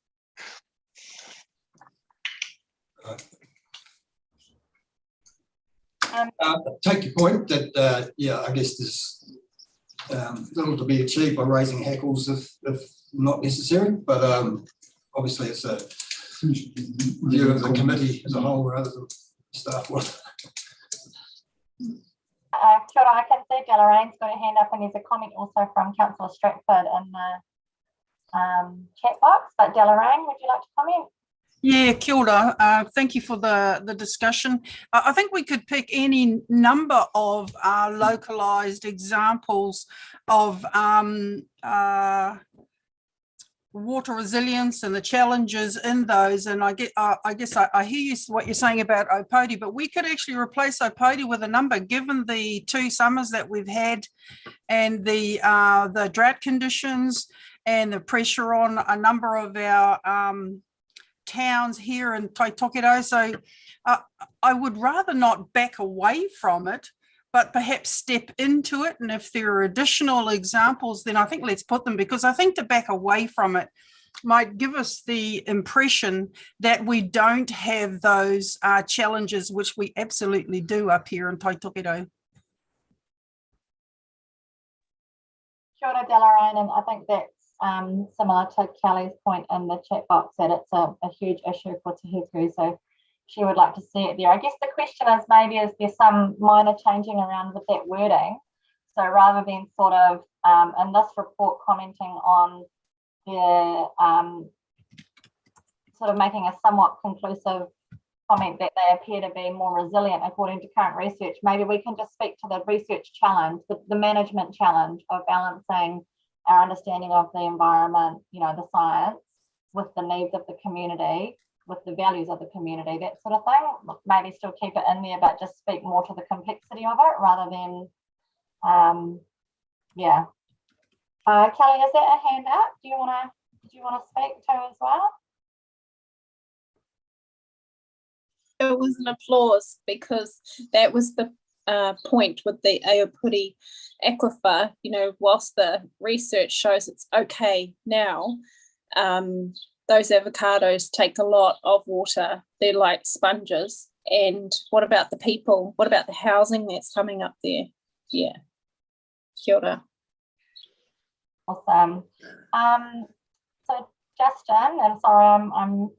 Take your point that, yeah, I guess there's little to be achieved by raising hackles if not necessary, but obviously it's a view of the committee as a whole rather than staff work. Kia ora, I can see Deloraine's got a hand up, and there's a comment also from Councillor Stratford in the chat box. But Deloraine, would you like to comment? Yeah, kia ora. Thank you for the discussion. I think we could pick any number of localised examples of water resilience and the challenges in those. And I guess I hear you, what you're saying about Opere, but we could actually replace Opere with a number, given the 2 summers that we've had and the drought conditions and the pressure on a number of our towns here in Taitokerau. So I would rather not back away from it, but perhaps step into it. And if there are additional examples, then I think let's put them, because I think to back away from it might give us the impression that we don't have those challenges, which we absolutely do up here in Taitokerau. Kia ora, Deloraine, and I think that's similar to Kelly's point in the chat box, that it's a huge issue for Te Huku, so she would like to see it there. I guess the question is, maybe is there some minor changing around with that wording? So rather than sort of in this report commenting on the sort of making a somewhat conclusive comment that they appear to be more resilient according to current research, maybe we can just speak to the research challenge, the management challenge of balancing our understanding of the environment, you know, the science, with the needs of the community, with the values of the community, that sort of thing. Maybe still keep it in there, but just speak more to the complexity of it rather than, yeah. Kelly, is that a hand up? Do you want to speak to as well? It was an applause, because that was the point with the Aopuri aquifer. You know, whilst the research shows it's okay now, those avocados take a lot of water. They're like sponges. And what about the people? What about the housing that's coming up there? Yeah. Kia ora. Awesome. So Justin, I'm sorry, I'm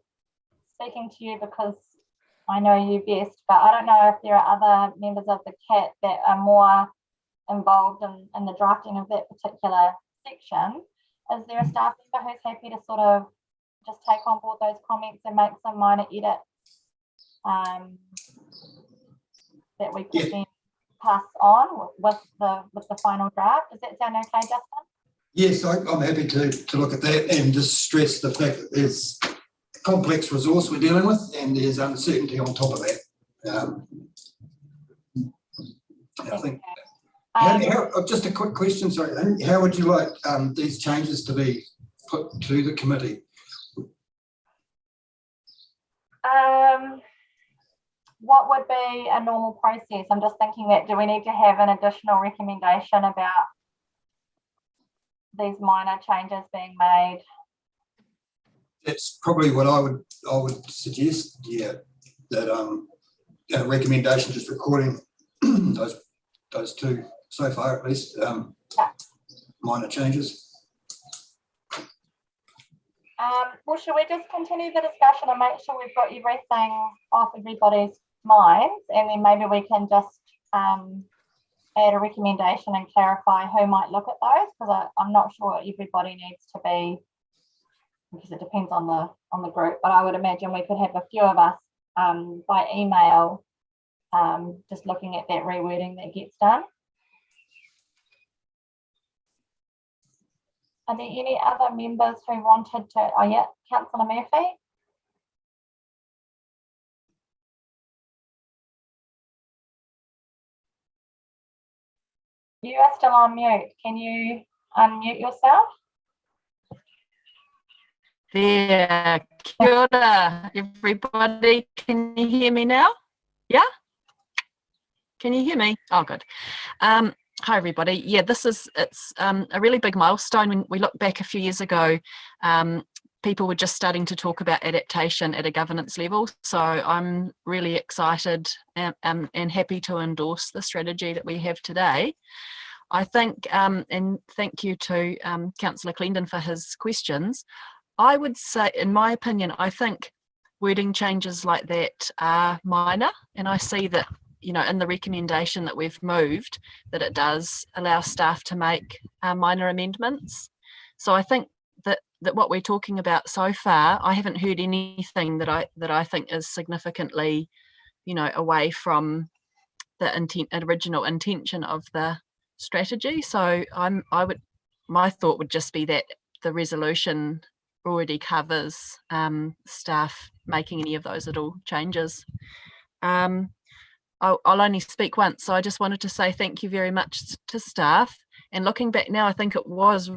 speaking to you because I know you best, but I don't know if there are other members of the CAT that are more involved in the drafting of that particular section. Is there a staff member who's happy to sort of just take on board those comments and make some minor edits that we could then pass on with the final draft? Does that sound okay, Justin? Yes, I'm happy to look at that and just stress the fact that there's a complex resource we're dealing with and there's uncertainty on top of that. I think. Just a quick question, sorry. How would you like these changes to be put to the committee? What would be a normal process? I'm just thinking that, do we need to have an additional recommendation about these minor changes being made that's probably what I would suggest. Yeah, that a recommendation just recording those two so far, at least minor changes. Well, should we just continue the discussion and make sure we've got everything off everybody's minds, and then maybe we can just add a recommendation and clarify who might look at those, because I'm not sure everybody needs to be, because it depends on the group, but I would imagine we could have a few of us by email just looking at that rewording that gets done. Are there any other members who wanted to? Oh yeah, Councillor Murphy. You are still on mute. Can you unmute yourself? There, kia ora, everybody. Can you hear me now? Yeah? Can you hear me? Oh, good. Hi, everybody. Yeah, it's a really big milestone. When we look back a few years ago, people were just starting to talk about adaptation at a governance level. So I'm really excited and happy to endorse the strategy that we have today. I think, and thank you to Councillor Clendon for his questions. I would say, in my opinion, I think wording changes like that are minor, and I see that, you know, in the recommendation that we've moved, that it does allow staff to make minor amendments. So I think that what we're talking about so far, I haven't heard anything that I think is significantly, you know, away from the original intention of the strategy. So my thought would just be that the resolution already covers staff making any of those little changes. I'll only speak once, so I just wanted to say thank you very much to staff. And looking back now, I think it was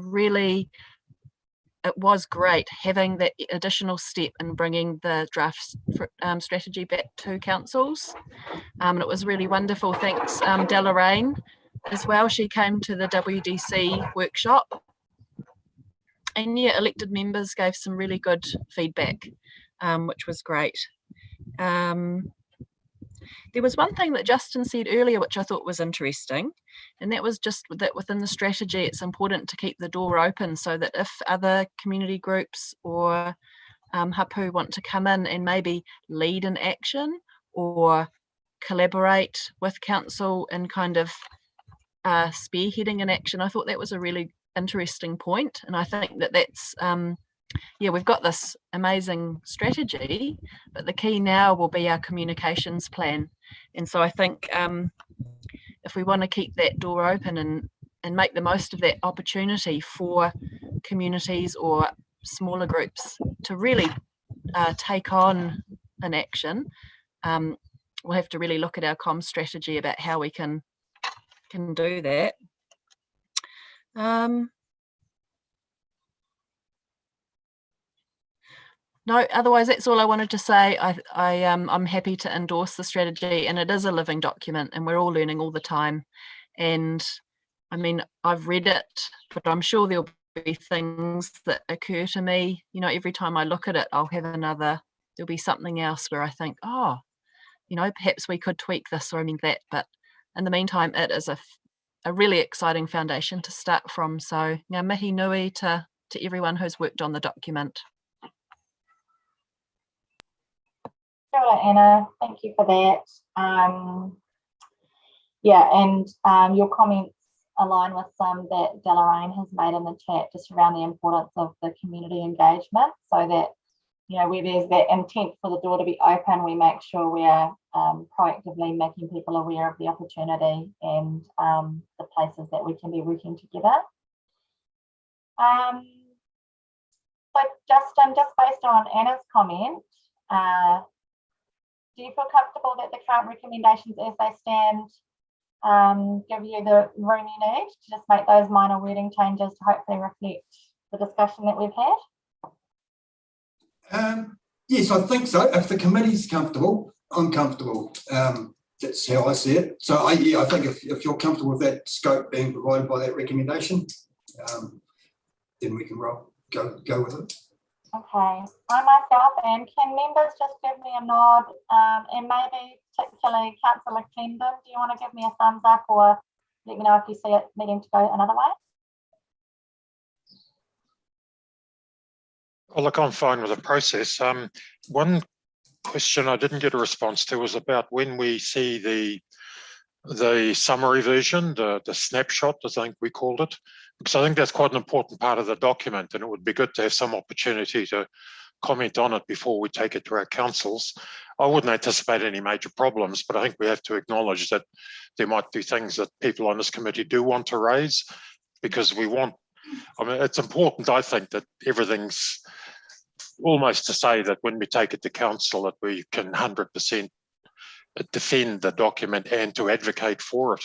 great having that additional step in bringing the draft strategy back to councils. And it was really wonderful. Thanks, Delaraine as well. She came to the WDC workshop. And yeah, elected members gave some really good feedback, which was great. There was one thing that Justin said earlier, which I thought was interesting, and that was just that within the strategy, it's important to keep the door open so that if other community groups or hapu want to come in and maybe lead an action or collaborate with council in kind of spearheading an action, I thought that was a really interesting point. And I think that that's yeah, we've got this amazing strategy, but the key now will be our communications plan. And so I think if we want to keep that door open and make the most of that opportunity for communities or smaller groups to really take on an action, we'll have to really look at our comms strategy about how we can do that. No, otherwise that's all I wanted to say. I'm happy to endorse the strategy, and it is a living document and we're all learning all the time. And I mean, I've read it, but I'm sure there'll be things that occur to me, you know, every time I look at it, there'll be something else where I think, oh, you know, perhaps we could tweak this or that. But in the meantime, it is a really exciting foundation to start from. So ngā mihi nui to everyone who's worked on the document. Kia ora, Anna. Thank you for that. Yeah, and your comments align with some that Delaraine has made in the chat just around the importance of the community engagement, so that, you know, where there's that intent for the door to be open, we make sure we are proactively making people aware of the opportunity and the places that we can be working together. So Justin, just based on Anna's comment, do you feel comfortable that the current recommendations as they stand give you the room you need to just make those minor wording changes to hopefully reflect the discussion that we've had? Yes, I think so. If the committee's comfortable, I'm comfortable. That's how I see it. So yeah, I think if you're comfortable with that scope being provided by that recommendation, then we can go with it. Okay, I myself, and can members just give me a nod, and maybe particularly Councillor Clendon, do you want to give me a thumbs up or let me know if you see it needing to go another way? Oh, look, I'm fine with the process. One question I didn't get a response to was about when we see the summary version, the snapshot, I think we called it, because I think that's quite an important part of the document, and it would be good to have some opportunity to comment on it before we take it to our councils. I wouldn't anticipate any major problems, but I think we have to acknowledge that there might be things that people on this committee do want to raise, because we want, I mean, it's important, I think, that everything's almost to say that when we take it to council that we can 100% defend the document and to advocate for it.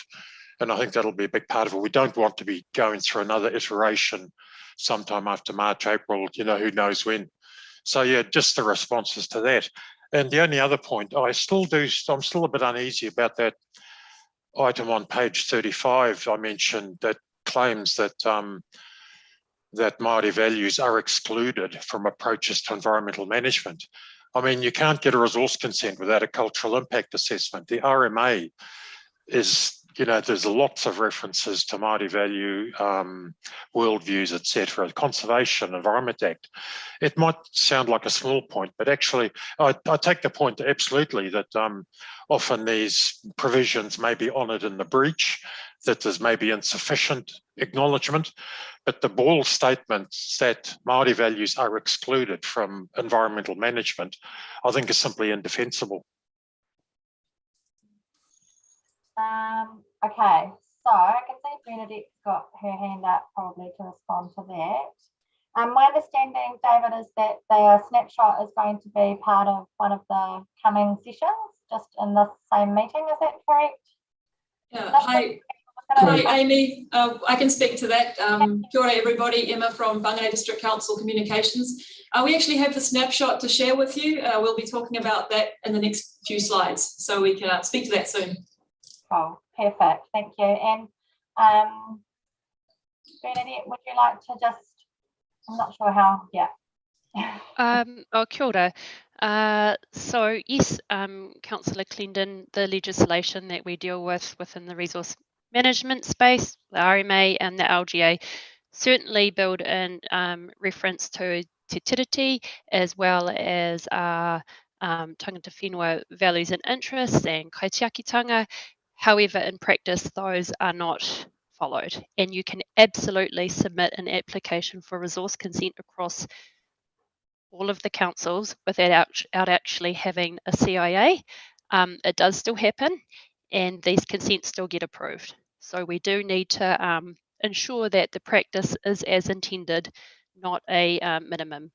And I think that'll be a big part of it. We don't want to be going through another iteration sometime after March, April, you know, who knows when. So yeah, just the responses to that. And the only other point, I'm still a bit uneasy about that item on page 35 I mentioned that claims that that Māori values are excluded from approaches to environmental management. I mean, you can't get a resource consent without a cultural impact assessment. The RMA is, you know, there's lots of references to Māori value, worldviews, etc. Conservation, Environment Act. It might sound like a small point, but actually I take the point absolutely that often these provisions may be honoured in the breach, that there's maybe insufficient acknowledgement, but the bold statements that Māori values are excluded from environmental management, I think is simply indefensible. Okay, so I can see Bernadette's got her hand up probably to respond to that. My understanding, David, is that the snapshot is going to be part of one of the coming sessions, just in the same meeting, is that correct? Yeah, hi Amy, I can speak to that. Kia ora everybody, Emma from Whangarei District Council Communications. We actually have the snapshot to share with you. We'll be talking about that in the next few slides, so we can speak to that soon. Oh, perfect, thank you. And Bernadette, would you like to just, I'm not sure how, yeah. Kia ora. So yes, Councillor Clendon, the legislation that we deal with within the resource management space, the RMA and the LGA, certainly build in reference to te tiriti, as well as tangata whenua values and interests and kaitiakitanga. However, in practice, those are not followed, and you can absolutely submit an application for resource consent across all of the councils without actually having a CIA. It does still happen, and these consents still get approved. So we do need to ensure that the practice is as intended, not a minimum,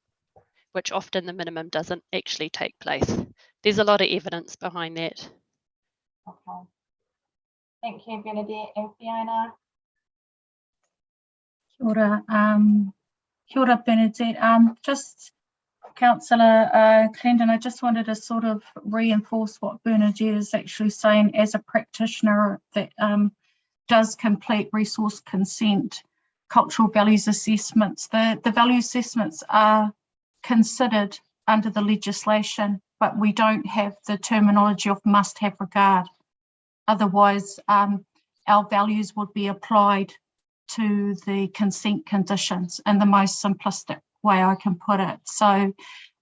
which often the minimum doesn't actually take place. There's a lot of evidence behind that. Okay. Thank you, Bernadette and Fiona. Kia ora, kia ora Bernadette. Just Councillor Clendon, I just wanted to sort of reinforce what Bernadette is actually saying as a practitioner that does complete resource consent, cultural values assessments. The value assessments are considered under the legislation, but we don't have the terminology of must have regard. Otherwise, our values would be applied to the consent conditions in the most simplistic way I can put it. So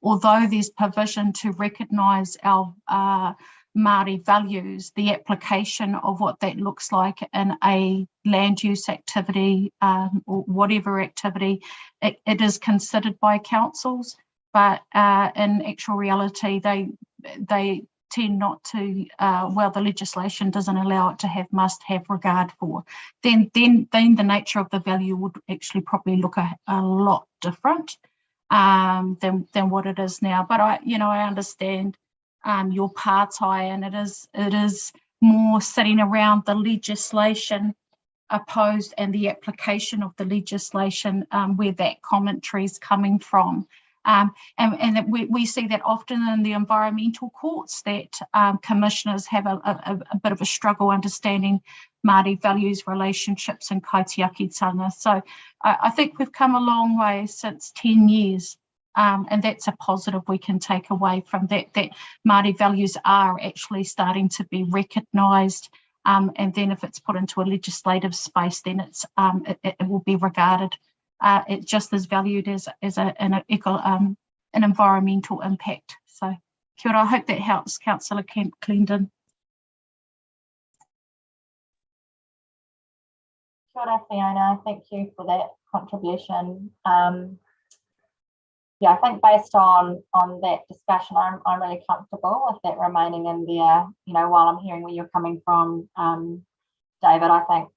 although there's provision to recognise our Māori values, the application of what that looks like in a land use activity or whatever activity, it is considered by councils, but in actual reality, they tend not to, well, the legislation doesn't allow it to have must have regard for, then the nature of the value would actually probably look a lot different than what it is now. But I understand your partai, and it is more sitting around the legislation opposed and the application of the legislation where that commentary is coming from. And we see that often in the environmental courts, that commissioners have a bit of a struggle understanding Māori values, relationships and kaitiakitanga. So I think we've come a long way since 10 years And that's a positive we can take away from that, that Māori values are actually starting to be recognised. And then if it's put into a legislative space, then it's it will be regarded it's just as valued as an environmental impact. So kia ora, I hope that helps, Councillor Clendon. Kia ora, Fiona, thank you for that contribution. Yeah, I think based on that discussion, I'm really comfortable with that remaining in there. You know, while I'm hearing where you're coming from, David, I think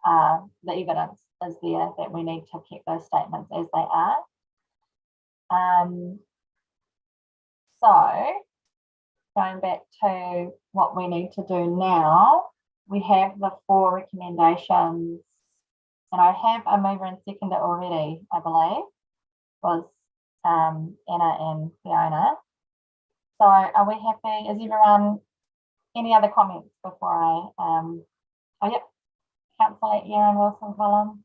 the evidence is there that we need to keep those statements as they are. So going back to what we need to do now, we have the 4 recommendations, and I have a mover and seconder already, I believe, was Anna and Fiona. So are we happy? Is everyone, any other comments before I, oh yep, Councillor Erin Wilson-Collins.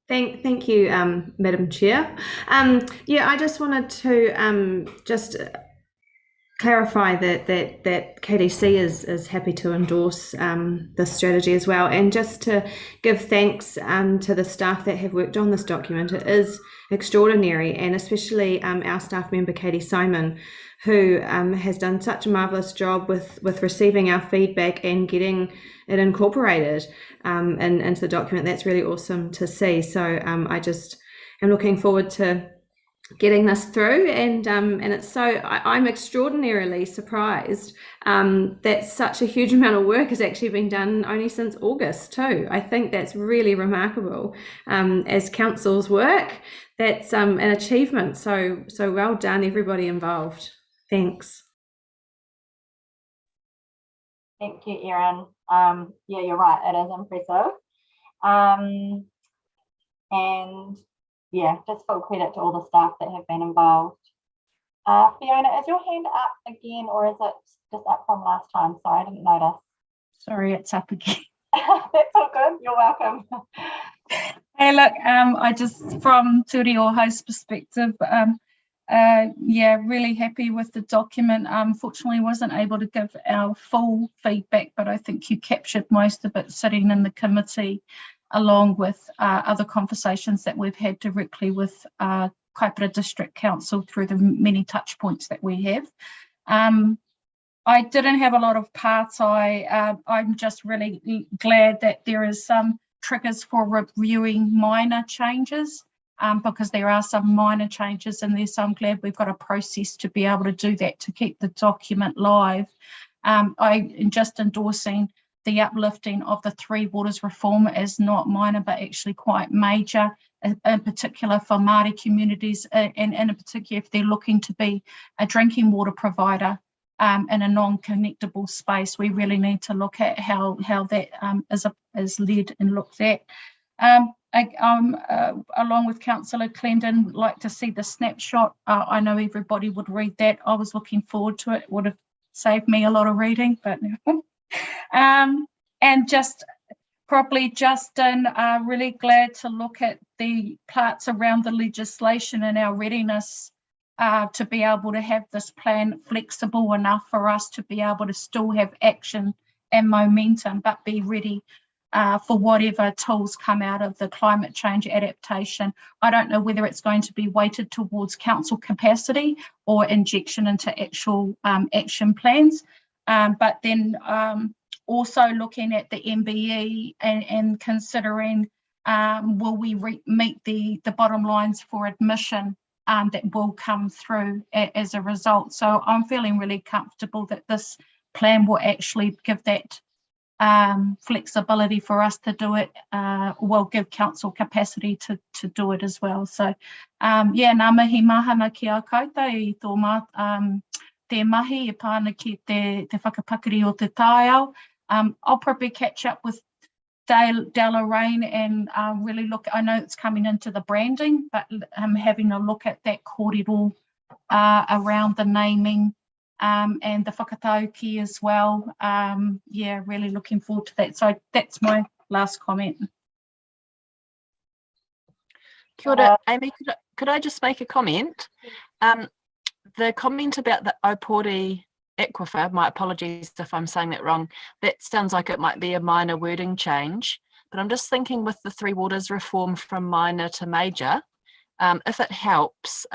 Thank you, Madam Chair. Yeah, I just wanted to just clarify that KDC is happy to endorse this strategy as well, and just to give thanks to the staff that have worked on this document. It is extraordinary, and especially our staff member Katie Simon, who has done such a marvellous job with receiving our feedback and getting it incorporated into the document. That's really awesome to see. So I just am looking forward to getting this through, and it's so I'm extraordinarily surprised that such a huge amount of work has actually been done only since August too. I think that's really remarkable. As council's work, that's an achievement. So well done, everybody involved. Thanks. Thank you, Erin. Yeah, you're right, it is impressive. And yeah, just full credit to all the staff that have been involved. Fiona, is your hand up again, or is it just up from last time? Sorry, I didn't notice. Sorry, it's up again. That's all good, you're welcome. Hey, look, I just, from Te Reo host perspective, yeah, really happy with the document. Unfortunately, wasn't able to give our full feedback, but I think you captured most of it sitting in the committee, along with other conversations that we've had directly with Kaipara District Council through the many touch points that we have. I didn't have a lot of parts. I'm just really glad that there is some triggers for reviewing minor changes, because there are some minor changes in there. So I'm glad we've got a process to be able to do that, to keep the document live. I am just endorsing the uplifting of the Three Waters reform as not minor, but actually quite major, in particular for Māori communities, and in particular if they're looking to be a drinking water provider in a non-connectable space. We really need to look at how that is led and looked at. Along with Councillor Clendon, like to see the snapshot. I know everybody would read that. I was looking forward to it. It would have saved me a lot of reading, but and just probably Justin, really glad to look at the parts around the legislation and our readiness to be able to have this plan flexible enough for us to be able to still have action and momentum, but be ready for whatever tools come out of the climate change adaptation. I don't know whether it's going to be weighted towards council capacity or injection into actual action plans, but then also looking at the MBE and considering will we meet the bottom lines for admission that will come through as a result. So I'm feeling really comfortable that this plan will actually give that flexibility for us to do it, will give council capacity to do it as well. So yeah, ngā mihi mahana ki a koutou I tō te mahi e pāna ki te whakapakari o te tāiao. I'll probably catch up with Della Rain and really look, I know it's coming into the branding, but having a look at that kōrero around the naming and the whakatauki as well. Yeah, really looking forward to that. So that's my last comment. Kia ora, Amy, could I just make a comment? The comment about the Opori aquifer, my apologies if I'm saying that wrong, that sounds like it might be a minor wording change, but I'm just thinking with the Three Waters reform from minor to major, if it helps,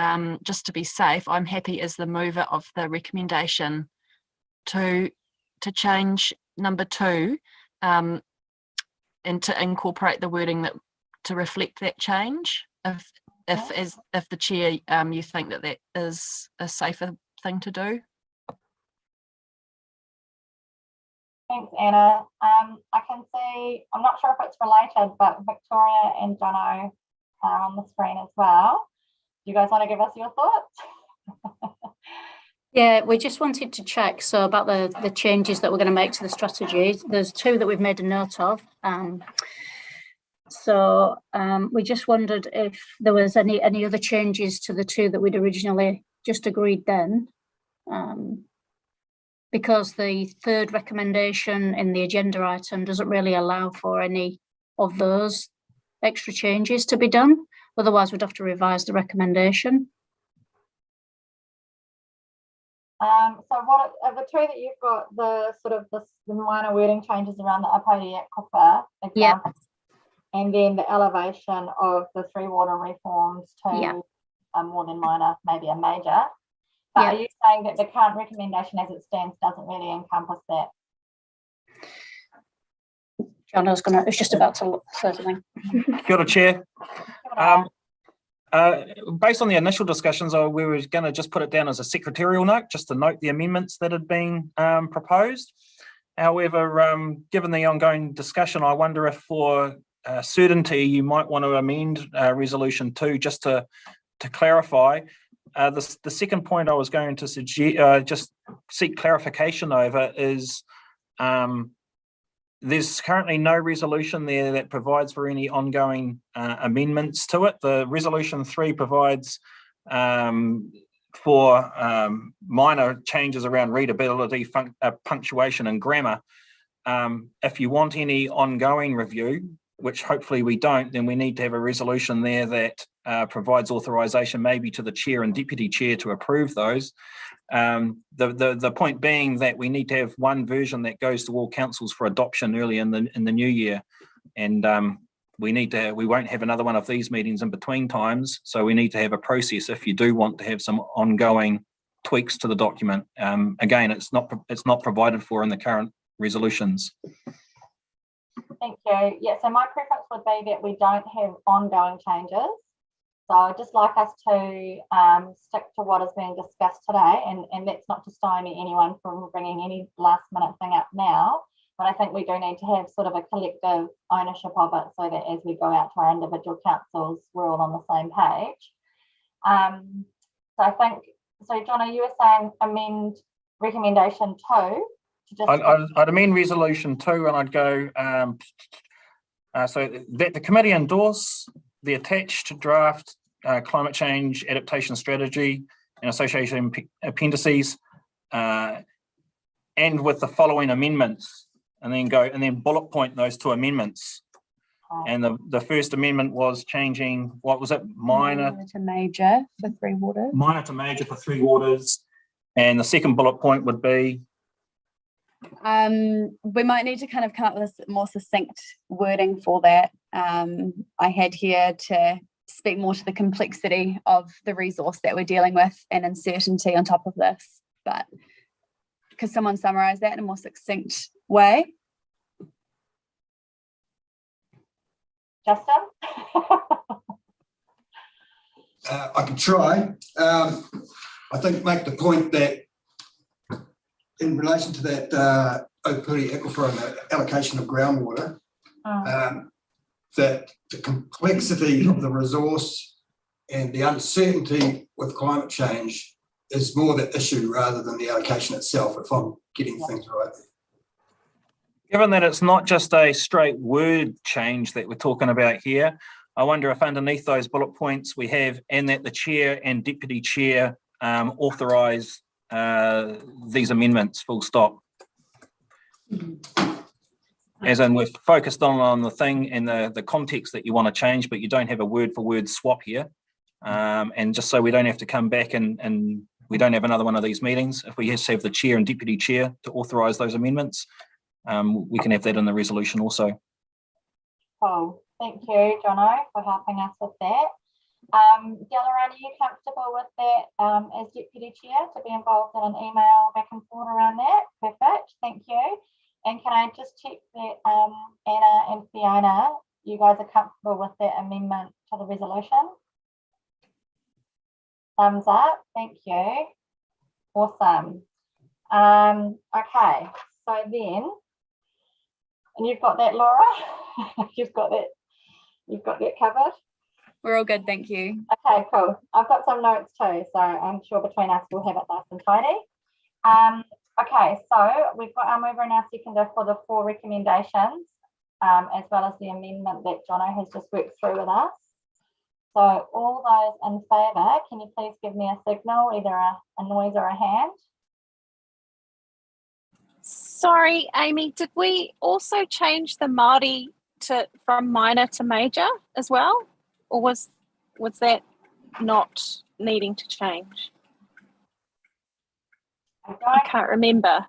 just to be safe, I'm happy as the mover of the recommendation to change number 2 and to incorporate the wording that to reflect that change. If the chair you think that is a safer thing to do. Thanks, Anna. I can see, I'm not sure if it's related, but Victoria and Jono are on the screen as well. Do you guys want to give us your thoughts? Yeah, we just wanted to check about the changes that we're going to make to the strategy. There's 2 that we've made a note of. We just wondered if there was any other changes to the 2 that we'd originally just agreed then, because the 3rd recommendation in the agenda item doesn't really allow for any of those extra changes to be done. Otherwise, we'd have to revise the recommendation. So what are the 2 that you've got, the sort of the minor wording changes around the Opori aquifer example, and then the elevation of the Three Water reforms to more than minor, maybe a major. But are you saying that the current recommendation as it stands doesn't really encompass that? John, was just about to look for something. Kia ora, Chair. Based on the initial discussions, we were going to just put it down as a secretarial note, just to note the amendments that had been proposed. However, given the ongoing discussion, I wonder if for certainty you might want to amend Resolution 2 just to clarify. The second point I was going to suggest, just seek clarification over is there's currently no resolution there that provides for any ongoing amendments to it. The Resolution 3 provides for minor changes around readability, punctuation and grammar. If you want any ongoing review, which hopefully we don't, then we need to have a resolution there that provides authorisation maybe to the chair and deputy chair to approve those. The point being that we need to have one version that goes to all councils for adoption early in the new year, and we won't have another one of these meetings in between times, so we need to have a process if you do want to have some ongoing tweaks to the document. Again, it's not provided for in the current resolutions. Thank you. Yeah, so my preference would be that we don't have ongoing changes. So I'd just like us to stick to what is being discussed today, and that's not to stymie anyone from bringing any last minute thing up now, but I think we do need to have sort of a collective ownership of it so that as we go out to our individual councils, we're all on the same page. So I think, so Johnny, you were saying amend recommendation 2 to just... I'd amend Resolution 2 and I'd go, so that the committee endorse the attached draft climate change adaptation strategy and association appendices, and with the following amendments, and then bullet point those 2 amendments. And the first amendment was changing, what was it? Minor to major for Three Waters. Minor to major for Three Waters. And the second bullet point would be? We might need to kind of come up with a more succinct wording for that. I had here to speak more to the complexity of the resource that we're dealing with and uncertainty on top of this. But could someone summarize that in a more succinct way? Justin? I can try. I think make the point that in relation to that Opori aquifer and the allocation of groundwater, that the complexity of the resource and the uncertainty with climate change is more the issue rather than the allocation itself, if I'm getting things right. Given that it's not just a straight word change that we're talking about here, I wonder if underneath those bullet points we have, and that the chair and deputy chair authorise these amendments, full stop. as in we're focused on the thing and the context that you want to change, but you don't have a word for word swap here. And just so we don't have to come back and we don't have another one of these meetings, if we just have the chair and deputy chair to authorise those amendments, we can have that in the resolution also. Cool. Thank you, Jono, for helping us with that. Gillian, are you comfortable with that as deputy chair to be involved in an email back and forth around that? Perfect. Thank you. And can I just check that Anna and Fiona, you guys are comfortable with that amendment to the resolution? Thumbs up. Thank you. Awesome. Okay. So then, and you've got that, Laura? You've got that covered? We're all good, thank you. Okay, cool. I've got some notes too, so I'm sure between us we'll have it nice and tidy. Okay, so we've got our mover and our seconder for the 4 recommendations, as well as the amendment that Jono has just worked through with us. So all those in favour, can you please give me a signal, either a noise or a hand? Sorry, Amy, did we also change the Māori from minor to major as well? Or was that not needing to change? I can't remember.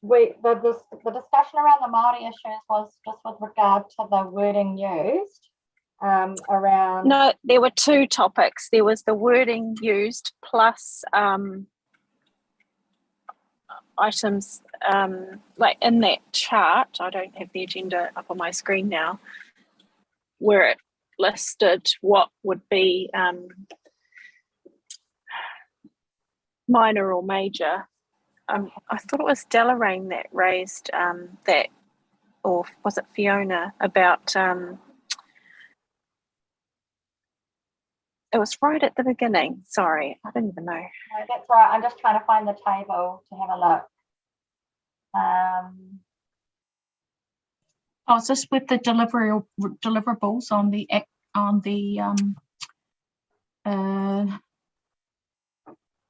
The discussion around the Māori issues was just with regard to the wording used around. No, there were 2 topics. There was the wording used plus items like in that chart. I don't have the agenda up on my screen now, where it listed what would be minor or major. I thought it was Deloraine that raised that, or was it Fiona, about it was right at the beginning. Sorry, I don't even know. No, that's right. I'm just trying to find the table to have a look. I was just with the deliverables on the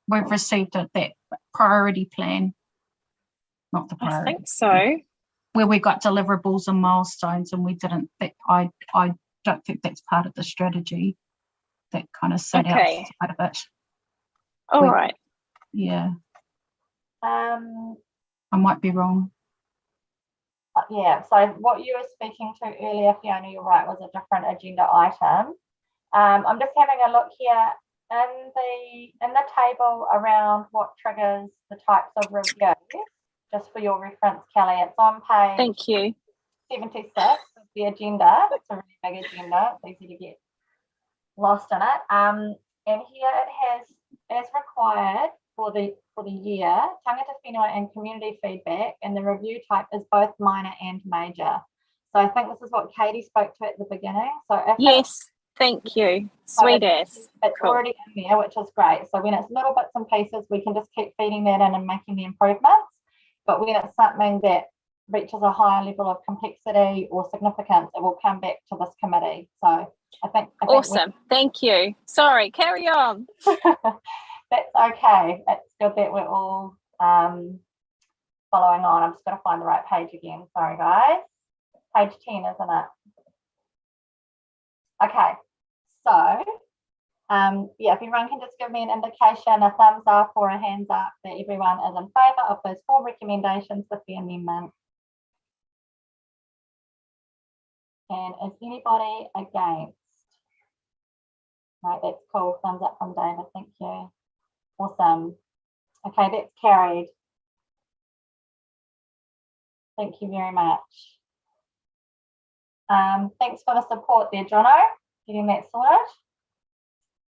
we've received that priority plan, not the priority. I think so. Where we got deliverables and milestones, and we didn't. I don't think that's part of the strategy. That kind of sat outside of it. All right. Yeah. I might be wrong. Yeah, so what you were speaking to earlier, Fiona, you're right, was a different agenda item. I'm just having a look here in the table around what triggers the types of review, just for your reference, Kelly. It's on page Thank you. 76 of the agenda. It's a really big agenda. It's easy to get lost in it. And here it has, as required for the year, tangata whenua and community feedback, and the review type is both minor and major. So I think this is what Katie spoke to at the beginning. So if yes, thank you. Sweet as. It's cool. Already in there, which is great. So when it's little bits and pieces, we can just keep feeding that in and making the improvements. But when it's something that reaches a higher level of complexity or significance, it will come back to this committee. So I think awesome. Thank you. Sorry, carry on. That's okay. It's good that we're all following on. I'm just going to find the right page again. Sorry, guys. Page 10, isn't it? Okay. So, yeah, if everyone can just give me an indication, a thumbs up or a hands up, that everyone is in favour of those 4 recommendations with the amendment. And is anybody against? Right, that's cool. Thumbs up from David. Thank you. Awesome. Okay, that's carried. Thank you very much. Thanks for the support there, Jono, getting that sorted.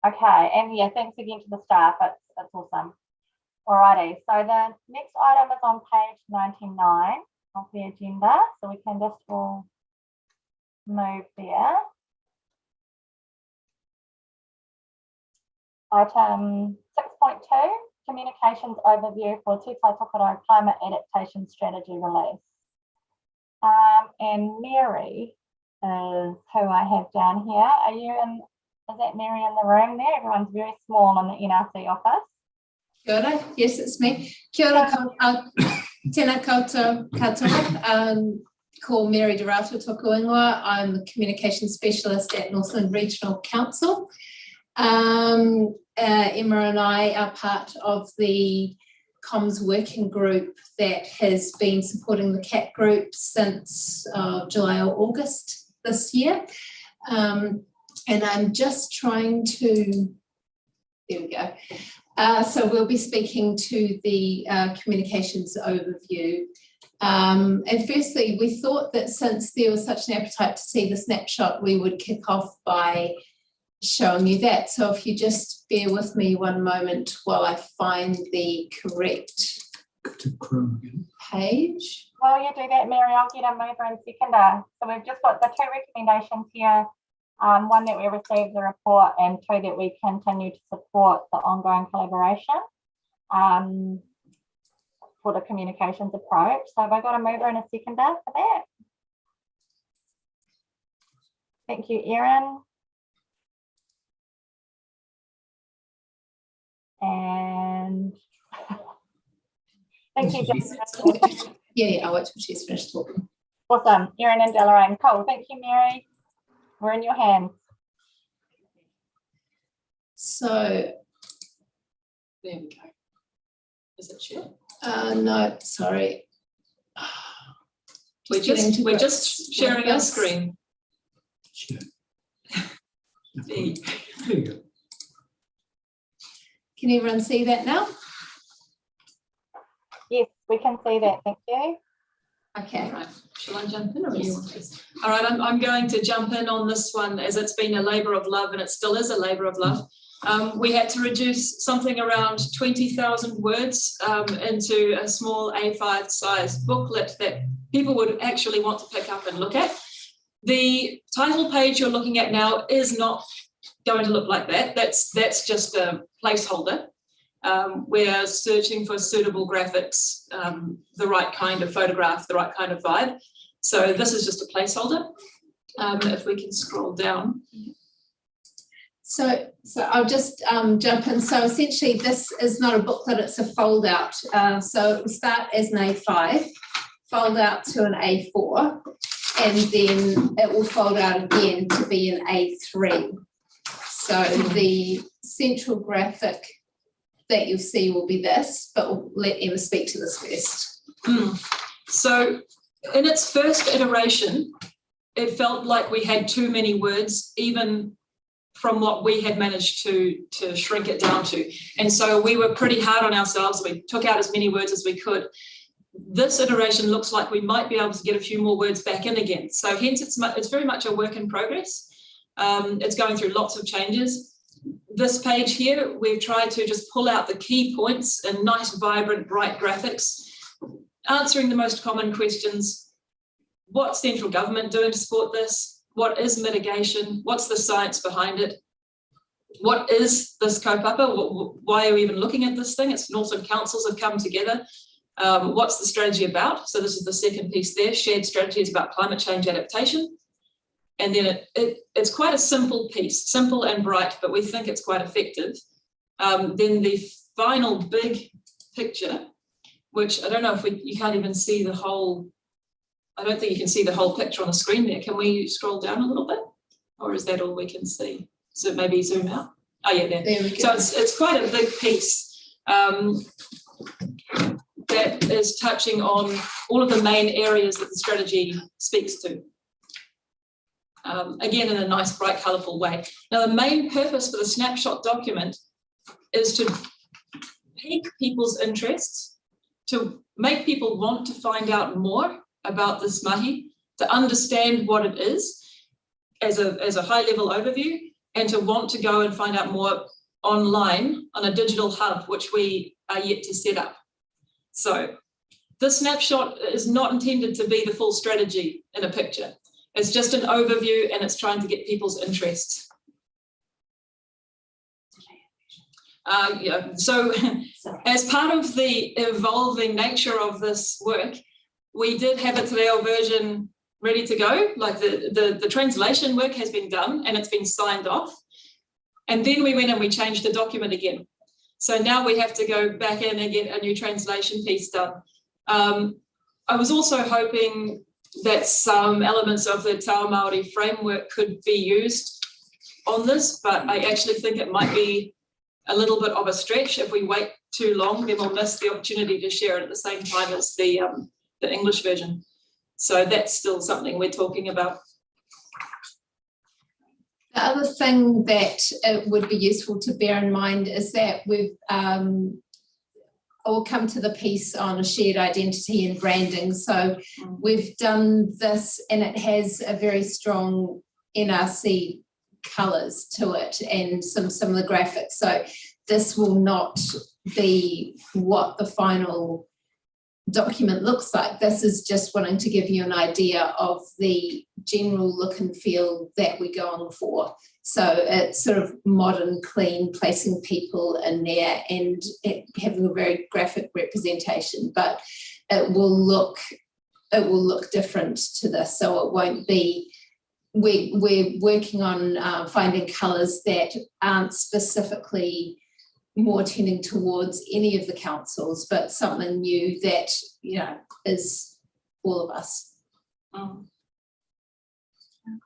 Okay, and yeah, thanks again to the staff. It's awesome. Alrighty, so the next item is on page 99 of the agenda, so we can just all move there. Item 6.2, communications overview for Te Tai Tokerau climate adaptation strategy release. And Mary is who I have down here. Are you in? Is that Mary in the room there? Everyone's very small in the NRC office. Kia ora. Yes, it's me. Kia ora, Tēnā koutou katoa. Ko Mary Durato tōku ingoa. I'm the communication specialist at Northland Regional Council. Emma and I are part of the comms working group that has been supporting the CAT group since July or August this year. And I'm just trying to, there we go. So we'll be speaking to the communications overview. And firstly, we thought that since there was such an appetite to see the snapshot, we would kick off by showing you that. So if you just bear with me one moment while I find the correct page. While you do that, Mary, I'll get a mover and seconder. So we've just got the two recommendations here. One that we received the report, and two that we continue to support the ongoing collaboration for the communications approach. So have I got a mover and a seconder for that? Thank you, Erin. And thank you, Jessica. Yeah, I'll wait till she's finished talking. Awesome, Erin and Deloraine. Cool, thank you, Mary. We're in your hands. So There we go. Is it share? no, sorry. We're just sharing our screen. There you go. Can everyone see that now? Yes, we can see that. Thank you. Okay. Right. Shall I jump in or you want to? All right, I'm going to jump in on this one as it's been a labour of love, and it still is a labour of love. We had to reduce something around 20,000 words into a small A5 size booklet that people would actually want to pick up and look at. The title page you're looking at now is not going to look like that. That's just a placeholder. We're searching for suitable graphics, the right kind of photograph, the right kind of vibe. So this is just a placeholder. If we can scroll down. So I'll just jump in. So essentially this is not a booklet, it's a fold out. So it will start as an A5, fold out to an A4, and then it will fold out again to be an A3. So the central graphic that you'll see will be this, but we'll let Emma speak to this first. So in its first iteration, it felt like we had too many words, even from what we had managed to shrink it down to. And so we were pretty hard on ourselves. We took out as many words as we could. This iteration looks like we might be able to get a few more words back in again. So hence it's very much a work in progress. It's going through lots of changes. This page here, we've tried to just pull out the key points in nice, vibrant, bright graphics, answering the most common questions. What's central government doing to support this? What is mitigation? What's the science behind it? What is this kaupapa? Why are we even looking at this thing? It's Northland councils have come together. What's the strategy about? So this is the second piece there. Shared strategy is about climate change adaptation. And then it's quite a simple piece, simple and bright, but we think it's quite effective. Then the final big picture, which I don't know if you can't even see the whole, I don't think you can see the whole picture on the screen there. Can we scroll down a little bit? Or is that all we can see? So maybe zoom out. Oh yeah, there we go. So it's quite a big piece that is touching on all of the main areas that the strategy speaks to. Again, in a nice, bright, colourful way. Now, the main purpose for the snapshot document is to pique people's interests, to make people want to find out more about this mahi, to understand what it is as a high-level overview, and to want to go and find out more online on a digital hub, which we are yet to set up. So this snapshot is not intended to be the full strategy in a picture. It's just an overview, and it's trying to get people's interest. So as part of the evolving nature of this work, we did have a te reo version ready to go. Like the translation work has been done and it's been signed off. And then we went and we changed the document again. So now we have to go back in and get a new translation piece done. I was also hoping that some elements of the Te Ao Māori framework could be used on this, but I actually think it might be a little bit of a stretch. If we wait too long, then we'll miss the opportunity to share it at the same time as the English version. So that's still something we're talking about. The other thing that it would be useful to bear in mind is that we've I'll come to the piece on shared identity and branding. So we've done this and it has a very strong NRC colours to it and some of the graphics. So this will not be what the final document looks like. This is just wanting to give you an idea of the general look and feel that we're going for. So it's sort of modern, clean, placing people in there and having a very graphic representation, but it will look different to this. So it won't be, we're working on finding colours that aren't specifically more tending towards any of the councils, but something new that, you know, is all of us.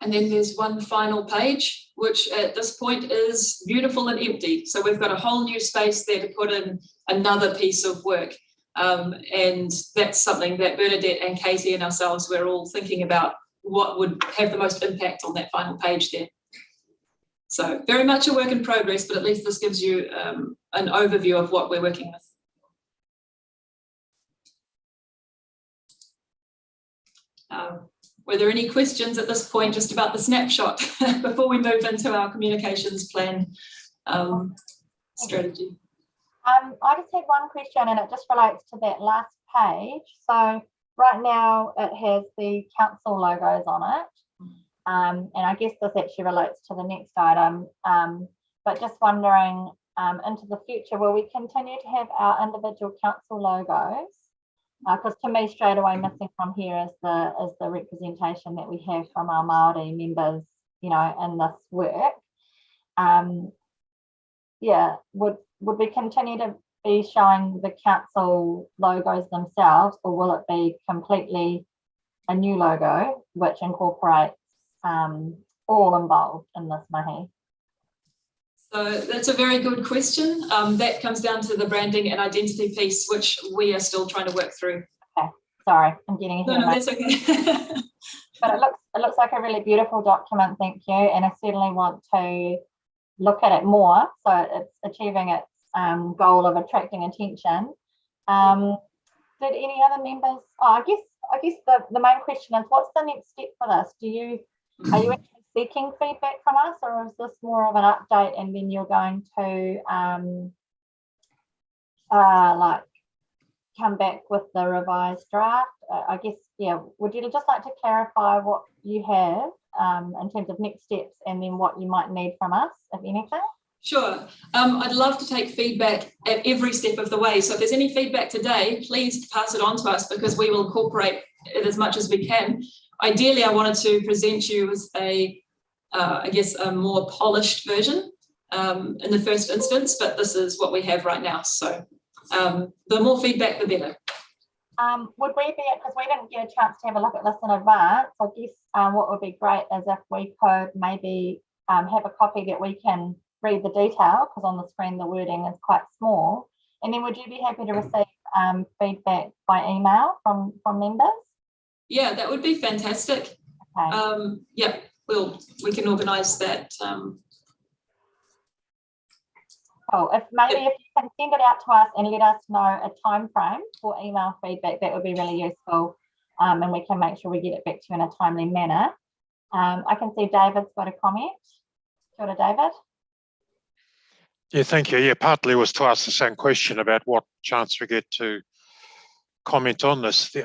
And then there's one final page, which at this point is beautiful and empty. So we've got a whole new space there to put in another piece of work. And that's something that Bernadette and Katie and ourselves, we're all thinking about what would have the most impact on that final page there. So very much a work in progress, but at least this gives you an overview of what we're working with. Were there any questions at this point just about the snapshot before we move into our communications plan strategy? I just had one question and it just relates to that last page. So right now it has the council logos on it. And I guess this actually relates to the next item, but just wondering into the future, will we continue to have our individual council logos? Because to me, straight away missing from here is the representation that we have from our Māori members, you know, in this work. Yeah, would we continue to be showing the council logos themselves, or will it be completely a new logo which incorporates all involved in this mihi? So that's a very good question. That comes down to the branding and identity piece, which we are still trying to work through. Okay, sorry, I'm getting ahead. No, that's okay. But it looks like a really beautiful document, thank you. And I certainly want to look at it more, so it's achieving its goal of attracting attention. Did any other members? Oh, I guess the main question is, what's the next step for this? Are you actually seeking feedback from us, or is this more of an update and then you're going to like come back with the revised draft? I guess, yeah, would you just like to clarify what you have in terms of next steps and then what you might need from us, if anything? Sure. I'd love to take feedback at every step of the way. So if there's any feedback today, please pass it on to us because we will incorporate it as much as we can. Ideally, I wanted to present you with I guess, a more polished version in the first instance, but this is what we have right now. So the more feedback, the better. Would we be, because we didn't get a chance to have a look at this in advance, I guess what would be great is if we could maybe have a copy that we can read the detail, because on the screen the wording is quite small. And then would you be happy to receive feedback by email from members? Yeah, that would be fantastic. Okay. Yeah, we can organise that. Cool. If you can send it out to us and let us know a time frame for email feedback, that would be really useful, and we can make sure we get it back to you in a timely manner. I can see David's got a comment. Kia ora, David. Yeah, thank you. Yeah, partly was to ask the same question about what chance we get to comment on this.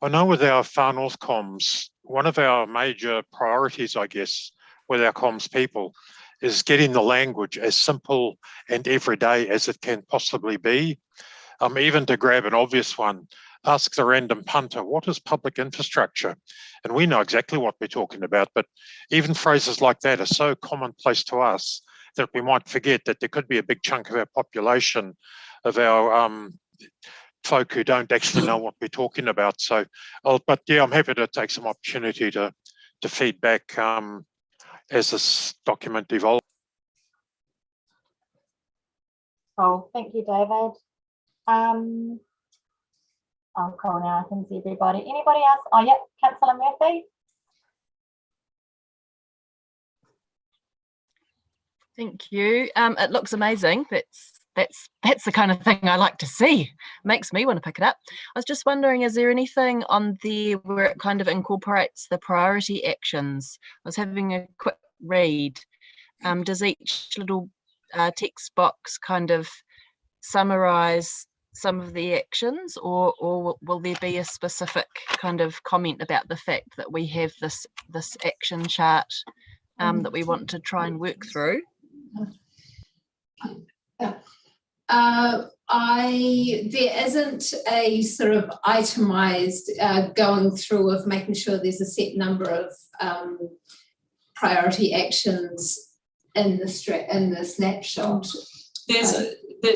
I know with our Far North comms, one of our major priorities, I guess, with our comms people is getting the language as simple and everyday as it can possibly be. Even to grab an obvious one, ask the random punter, what is public infrastructure? And we know exactly what we're talking about, but even phrases like that are so commonplace to us that we might forget that there could be a big chunk of our population, of our folk who don't actually know what we're talking about. So, but yeah, I'm happy to take some opportunity to feedback as this document evolves. Oh, thank you, David. Oh, cool. Now I can see everybody. Anybody else? Oh, yeah, Councillor Murphy. Thank you. It looks amazing. That's the kind of thing I like to see. Makes me want to pick it up. I was just wondering, is there anything on there where it kind of incorporates the priority actions? I was having a quick read. Does each little text box kind of summarize some of the actions, or will there be a specific kind of comment about the fact that we have this action chart that we want to try and work through? There isn't a sort of itemized going through of making sure there's a set number of priority actions in the snapshot.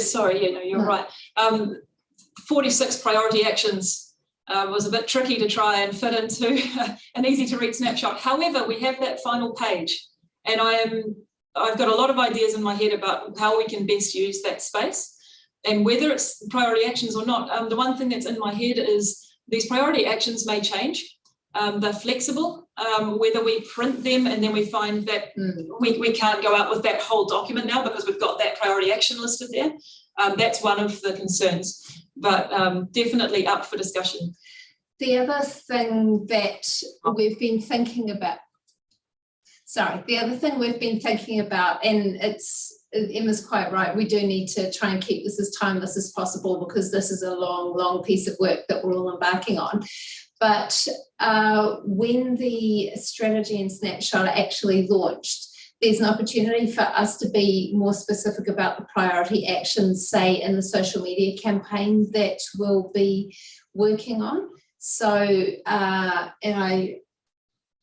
Sorry, yeah, no, you're right. 46 priority actions was a bit tricky to try and fit into an easy to read snapshot. However, we have that final page, and I've got a lot of ideas in my head about how we can best use that space and whether it's priority actions or not. The one thing that's in my head is these priority actions may change. They're flexible, whether we print them and then we find that we can't go out with that whole document now because we've got that priority action listed there. That's one of the concerns, but definitely up for discussion. The other thing that we've been thinking about, and Emma's quite right, we do need to try and keep this as timeless as possible because this is a long piece of work that we're all embarking on. But when the strategy and snapshot are actually launched, there's an opportunity for us to be more specific about the priority actions, say in the social media campaign that we'll be working on. So, and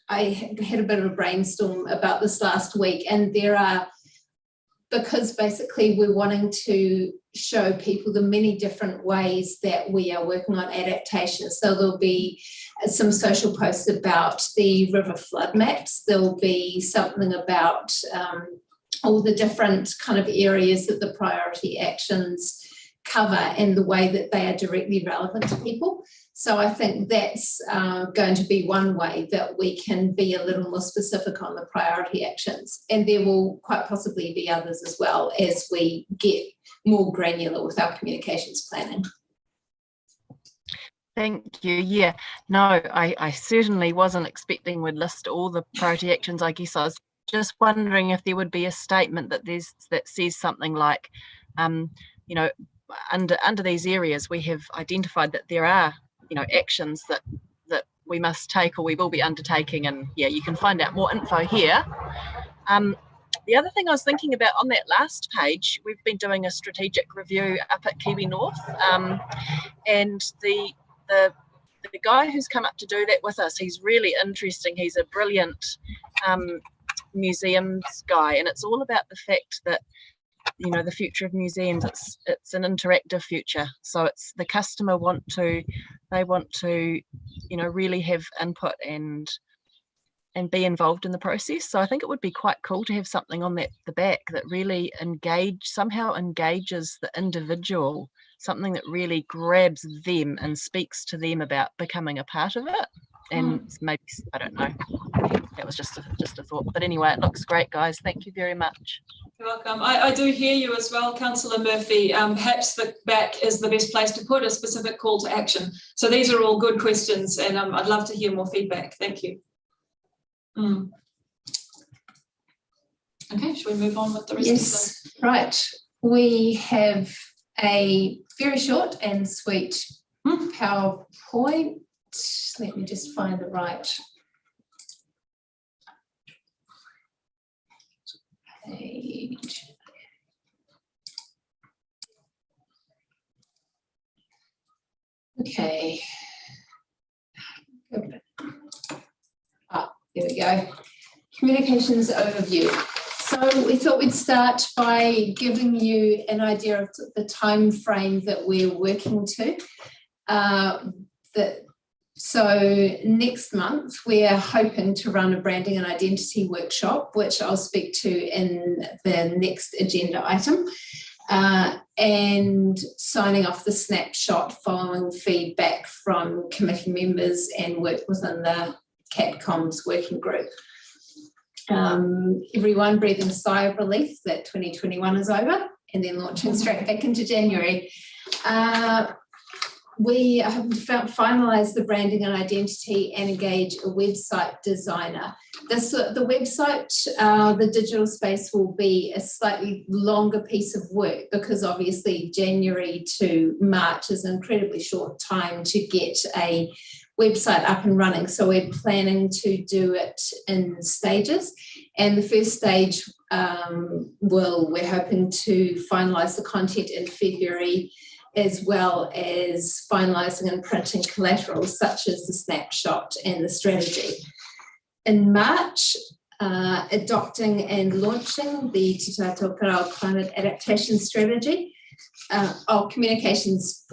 I had a bit of a brainstorm about this last week, and because basically we're wanting to show people the many different ways that we are working on adaptation. So there'll be some social posts about the river flood maps. There'll be something about all the different kind of areas that the priority actions cover and the way that they are directly relevant to people. So I think that's going to be one way that we can be a little more specific on the priority actions. And there will quite possibly be others as well as we get more granular with our communications planning. Thank you. Yeah, no, I certainly wasn't expecting we'd list all the priority actions. I guess I was just wondering if there would be a statement that says something like, you know, under these areas we have identified that there are, you know, actions that we must take or we will be undertaking, and yeah, you can find out more info here. The other thing I was thinking about on that last page, we've been doing a strategic review up at Kiwi North, and the guy who's come up to do that with us, he's really interesting. He's a brilliant museums guy, and it's all about the fact that, you know, the future of museums, it's an interactive future. So it's the customer they want to, you know, really have input and be involved in the process. So I think it would be quite cool to have something on the back that really somehow engages the individual, something that really grabs them and speaks to them about becoming a part of it. And maybe, I don't know, that was just a thought. But anyway, it looks great, guys. Thank you very much. You're welcome. I do hear you as well, Councillor Murphy. Perhaps the back is the best place to put a specific call to action. So these are all good questions, and I'd love to hear more feedback. Thank you. Okay, shall we move on with the rest of the... Right. We have a very short and sweet PowerPoint. Let me just find the right page. Okay. There we go. Communications overview. So So we thought we'd start by giving you an idea of the time frame that we're working to. So next month, we're hoping to run a branding and identity workshop, which I'll speak to in the next agenda item, and signing off the snapshot following feedback from committee members and work within the CATCOMS working group. Everyone breathing a sigh of relief that 2021 is over and then launching straight back into January. We have finalised the branding and identity and engage a website designer. The website, the digital space will be a slightly longer piece of work because obviously January to March is an incredibly short time to get a website up and running. So we're planning to do it in stages. And the first stage, we're hoping to finalise the content in February, as well as finalising and printing collateral such as the snapshot and the strategy. In March, adopting and launching the Te Tātou Parao Climate Adaptation Strategy. Communications,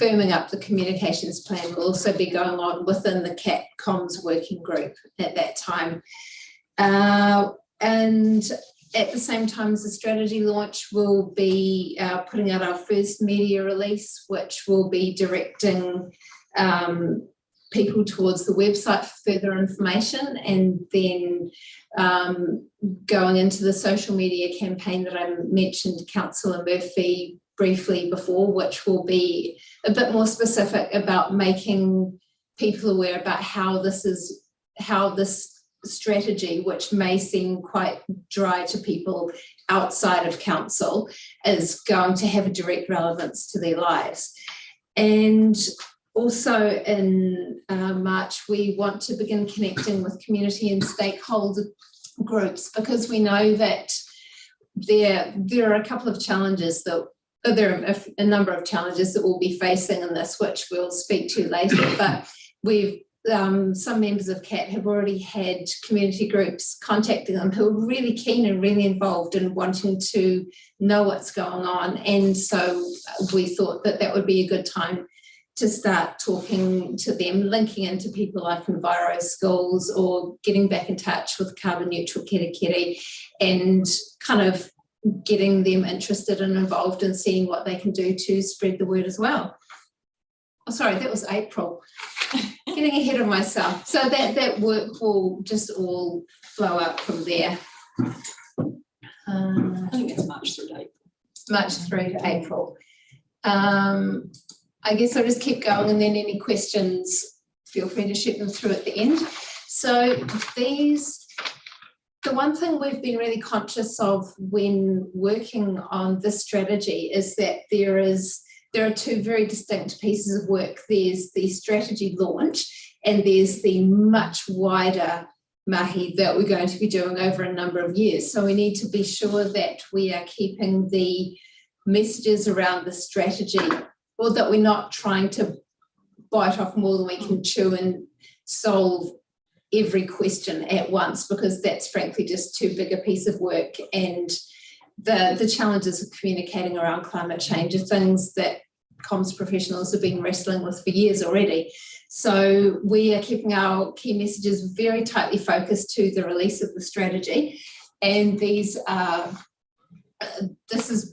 firming up the communications plan will also be going on within the CATCOMS working group at that time. And at the same time as the strategy launch, we'll be putting out our first media release, which will be directing people towards the website for further information, and then going into the social media campaign that I mentioned Councillor Murphy briefly before, which will be a bit more specific about making people aware about how this strategy, which may seem quite dry to people outside of council, is going to have a direct relevance to their lives. And also in March, we want to begin connecting with community and stakeholder groups, because we know that there are a couple of challenges that there are a number of challenges that we'll be facing in this, which we'll speak to later, but we've some members of CAT have already had community groups contacting them who are really keen and really involved and wanting to know what's going on. And so we thought that that would be a good time to start talking to them, linking into people like Enviro Schools or getting back in touch with Carbon Neutral Kere and kind of getting them interested and involved and seeing what they can do to spread the word as well. Oh, sorry, that was April. Getting ahead of myself. So that work will just all flow up from there. I think it's March through to April. March through to April. I guess I'll just keep going, and then any questions, feel free to shoot them through at the end. So the one thing we've been really conscious of when working on this strategy is that there are two very distinct pieces of work. There's the strategy launch, and there's the much wider mihi that we're going to be doing over a number of years. So we need to be sure that we are keeping the messages around the strategy, or that we're not trying to bite off more than we can chew and solve every question at once, because that's frankly just too big a piece of work. And the challenges of communicating around climate change are things that comms professionals have been wrestling with for years already. So we are keeping our key messages very tightly focused to the release of the strategy. And this is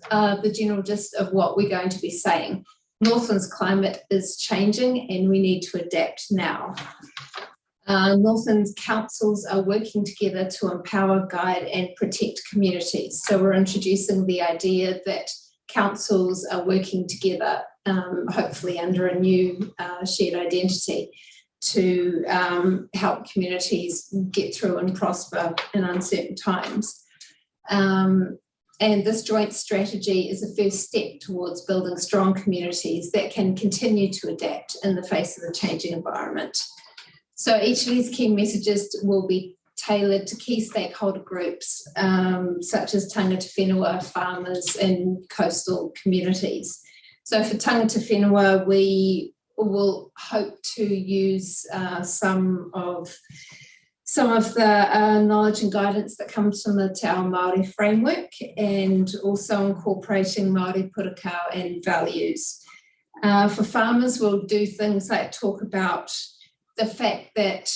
the general gist of what we're going to be saying. Northland's climate is changing and we need to adapt now. Northland's councils are working together to empower, guide and protect communities. So we're introducing the idea that councils are working together, hopefully under a new shared identity, to help communities get through and prosper in uncertain times. And this joint strategy is a first step towards building strong communities that can continue to adapt in the face of the changing environment. So each of these key messages will be tailored to key stakeholder groups, such as tangata whenua, farmers and coastal communities. So for tangata whenua, we will hope to use some of some of the knowledge and guidance that comes from the Te Ao Māori framework, and also incorporating Māori purakau and values. For farmers, we'll do things like talk about the fact that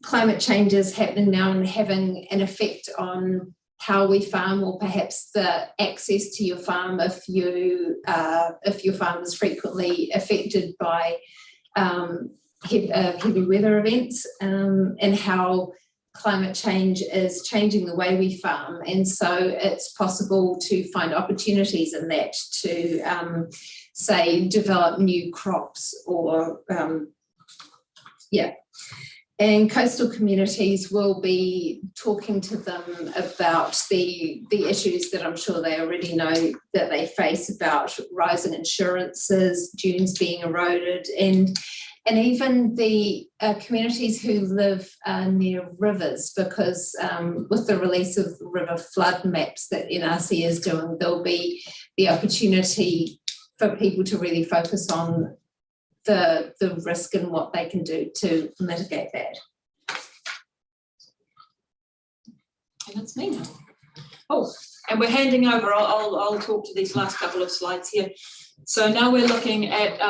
climate change is happening now and having an effect on how we farm, or perhaps the access to your farm if your farm is frequently affected by heavy weather events, and how climate change is changing the way we farm. And so it's possible to find opportunities in that to say develop new crops, or and coastal communities will be talking to them about the issues that I'm sure they already know that they face, about rising insurances, dunes being eroded, and even the communities who live near rivers, because with the release of river flood maps that NRC is doing, there'll be the opportunity for people to really focus on the risk and what they can do to mitigate that. And that's me now. Oh, and we're handing over, I'll talk to these last couple of slides here. So now we're looking at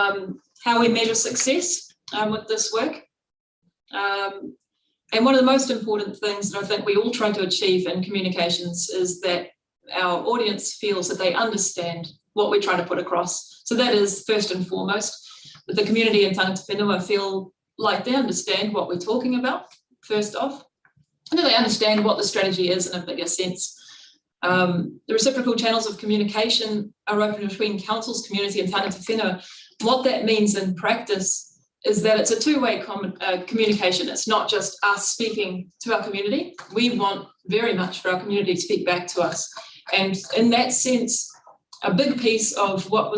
how we measure success with this work. And one of the most important things that I think we all try to achieve in communications is that our audience feels that they understand what we're trying to put across. So that is first and foremost, that the community in tangata whenua feel like they understand what we're talking about, first off, and that they understand what the strategy is in a bigger sense. The reciprocal channels of communication are open between councils, community and tangata whenua. What that means in practice is that it's a two-way communication. It's not just us speaking to our community. We want very much for our community to speak back to us. And in that sense, a big piece of what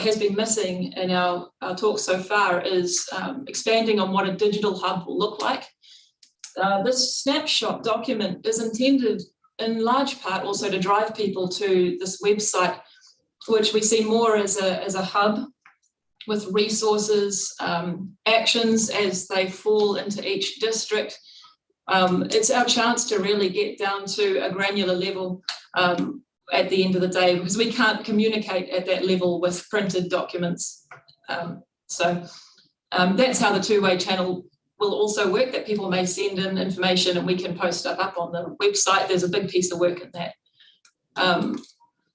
has been missing in our talk so far is expanding on what a digital hub will look like. This snapshot document is intended in large part also to drive people to this website, which we see more as a hub with resources, actions as they fall into each district. It's our chance to really get down to a granular level at the end of the day, because we can't communicate at that level with printed documents. So that's how the two-way channel will also work, that people may send in information and we can post stuff up on the website. There's a big piece of work in that.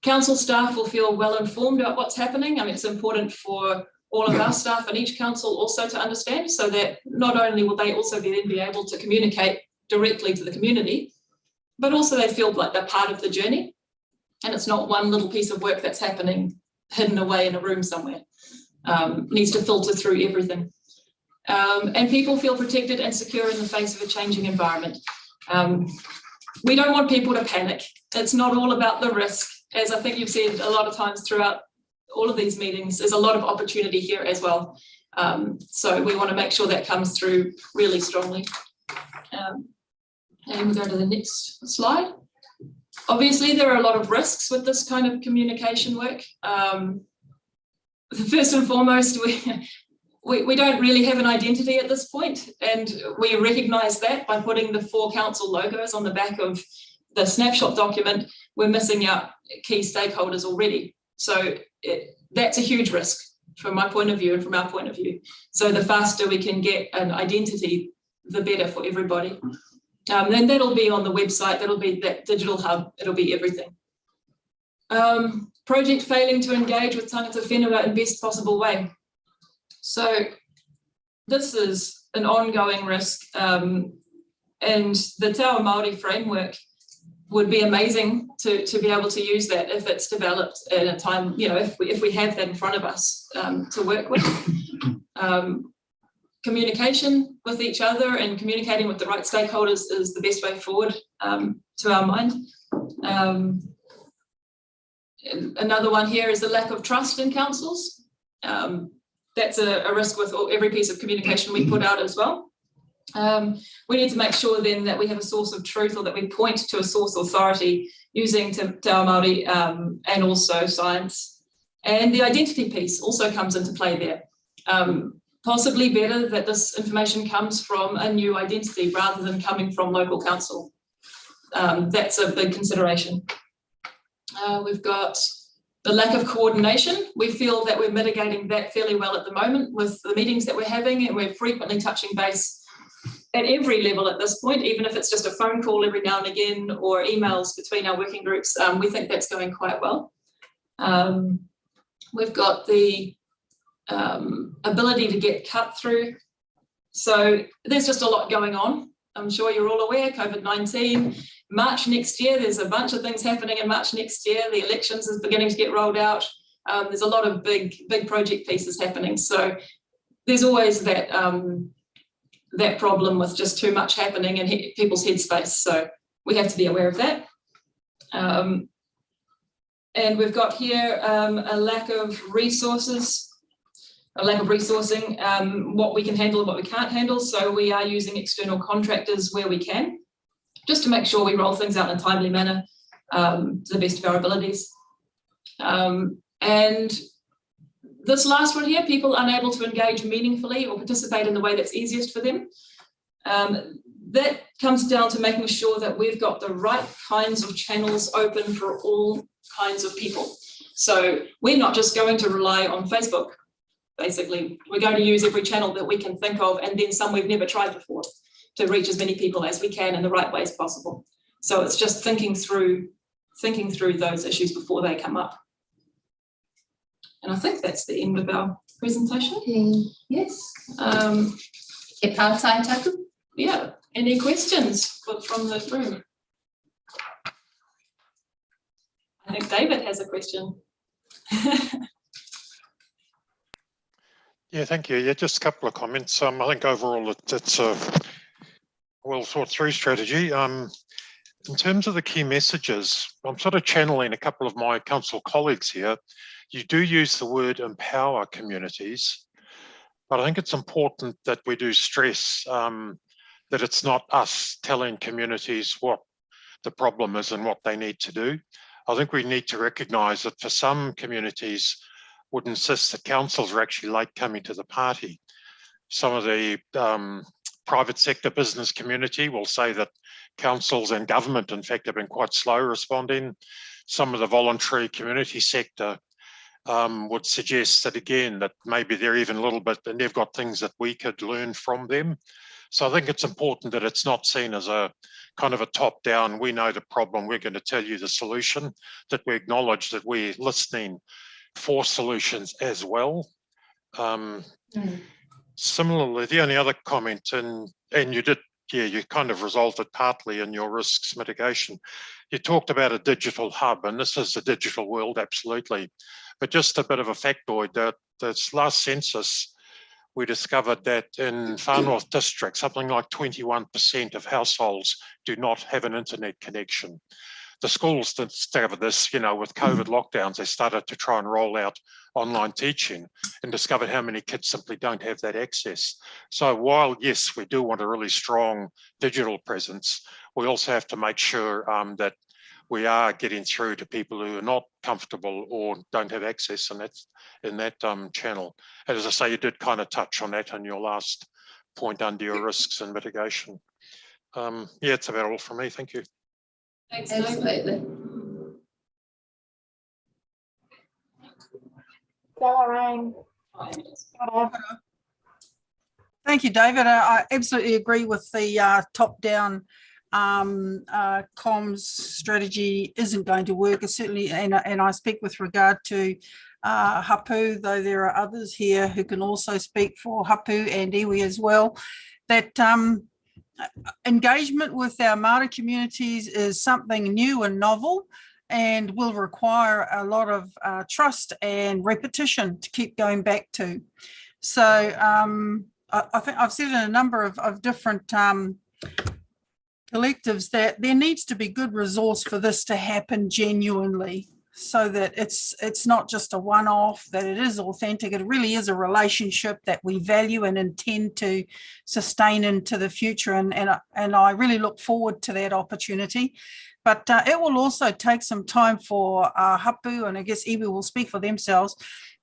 Council staff will feel well informed about what's happening. I mean, it's important for all of our staff in each council also to understand, so that not only will they also then be able to communicate directly to the community, but also they feel like they're part of the journey. And it's not one little piece of work that's happening hidden away in a room somewhere. Needs to filter through everything. And people feel protected and secure in the face of a changing environment. We don't want people to panic. It's not all about the risk. As I think you've said a lot of times throughout all of these meetings, there's a lot of opportunity here as well. So we want to make sure that comes through really strongly. And we go to the next slide. Obviously, there are a lot of risks with this kind of communication work. First and foremost, we don't really have an identity at this point, and we recognise that by putting the 4 council logos on the back of the snapshot document. We're missing out key stakeholders already. So that's a huge risk from my point of view and from our point of view. So the faster we can get an identity, the better for everybody. Then that'll be on the website, that'll be that digital hub, it'll be everything. Project failing to engage with tangata whenua in best possible way. So this is an ongoing risk, and the Te Ao Māori framework would be amazing to be able to use that if it's developed at a time, you know, if we have that in front of us to work with. Communication with each other and communicating with the right stakeholders is the best way forward to our mind. Another one here is the lack of trust in councils. That's a risk with every piece of communication we put out as well. We need to make sure then that we have a source of truth, or that we point to a source authority using Te Ao Māori and also science. And the identity piece also comes into play there. possibly better that this information comes from a new identity rather than coming from local council. That's a big consideration. We've got the lack of coordination. We feel that we're mitigating that fairly well at the moment with the meetings that we're having, and we're frequently touching base at every level at this point, even if it's just a phone call every now and again or emails between our working groups. We think that's going quite well. We've got the ability to get cut through. So there's just a lot going on. I'm sure you're all aware, COVID-19, March next year, there's a bunch of things happening in March next year. The elections is beginning to get rolled out. There's a lot of big project pieces happening. So there's always that, that problem with just too much happening in people's headspace. So we have to be aware of that. And we've got here a lack of resources, a lack of resourcing, what we can handle and what we can't handle. So we are using external contractors where we can, just to make sure we roll things out in a timely manner to the best of our abilities. And this last one here, people unable to engage meaningfully or participate in the way that's easiest for them. That comes down to making sure that we've got the right kinds of channels open for all kinds of people. So we're not just going to rely on Facebook. Basically, we're going to use every channel that we can think of, and then some we've never tried before, to reach as many people as we can in the right way as possible. So it's just thinking through those issues before they come up. And I think that's the end of our presentation. Yes. Yeah. Any questions from the room? I think David has a question. Yeah, thank you. Yeah, just a couple of comments. I think overall it's a well thought through strategy. In terms of the key messages, I'm sort of channeling a couple of my council colleagues here. You do use the word empower communities, but I think it's important that we do stress that it's not us telling communities what the problem is and what they need to do. I think we need to recognise that for some communities would insist that councils are actually late coming to the party. Some of the private sector business community will say that councils and government, in fact, have been quite slow responding. Some of the voluntary community sector would suggest that, again, that maybe they're even a little bit, and they've got things that we could learn from them. So I think it's important that it's not seen as a kind of a top-down, we know the problem, we're going to tell you the solution, that we acknowledge that we're listening for solutions as well. Similarly, the only other comment, and you did, yeah, you kind of resolved it partly in your risks mitigation. You talked about a digital hub, and this is the digital world, absolutely. But just a bit of a factoid, that this last census, we discovered that in Far North District, something like 21% of households do not have an internet connection. The schools discovered this, you know, with COVID lockdowns, they started to try and roll out online teaching and discovered how many kids simply don't have that access. So while, yes, we do want a really strong digital presence, we also have to make sure that we are getting through to people who are not comfortable or don't have access in that channel. And as I say, you did kind of touch on that in your last point under your risks and mitigation. Yeah, it's about all from me. Thank you. Thanks, absolutely. Thank you, David. I absolutely agree with the top-down comms strategy isn't going to work. Certainly, and I speak with regard to Hapu, though there are others here who can also speak for Hapu and iwi as well, that engagement with our Māori communities is something new and novel and will require a lot of trust and repetition to keep going back to. So I think I've said in a number of different collectives that there needs to be good resource for this to happen genuinely, so that it's not just a one-off, that it is authentic. It really is a relationship that we value and intend to sustain into the future. And I really look forward to that opportunity. But it will also take some time for Hapu, and I guess iwi will speak for themselves,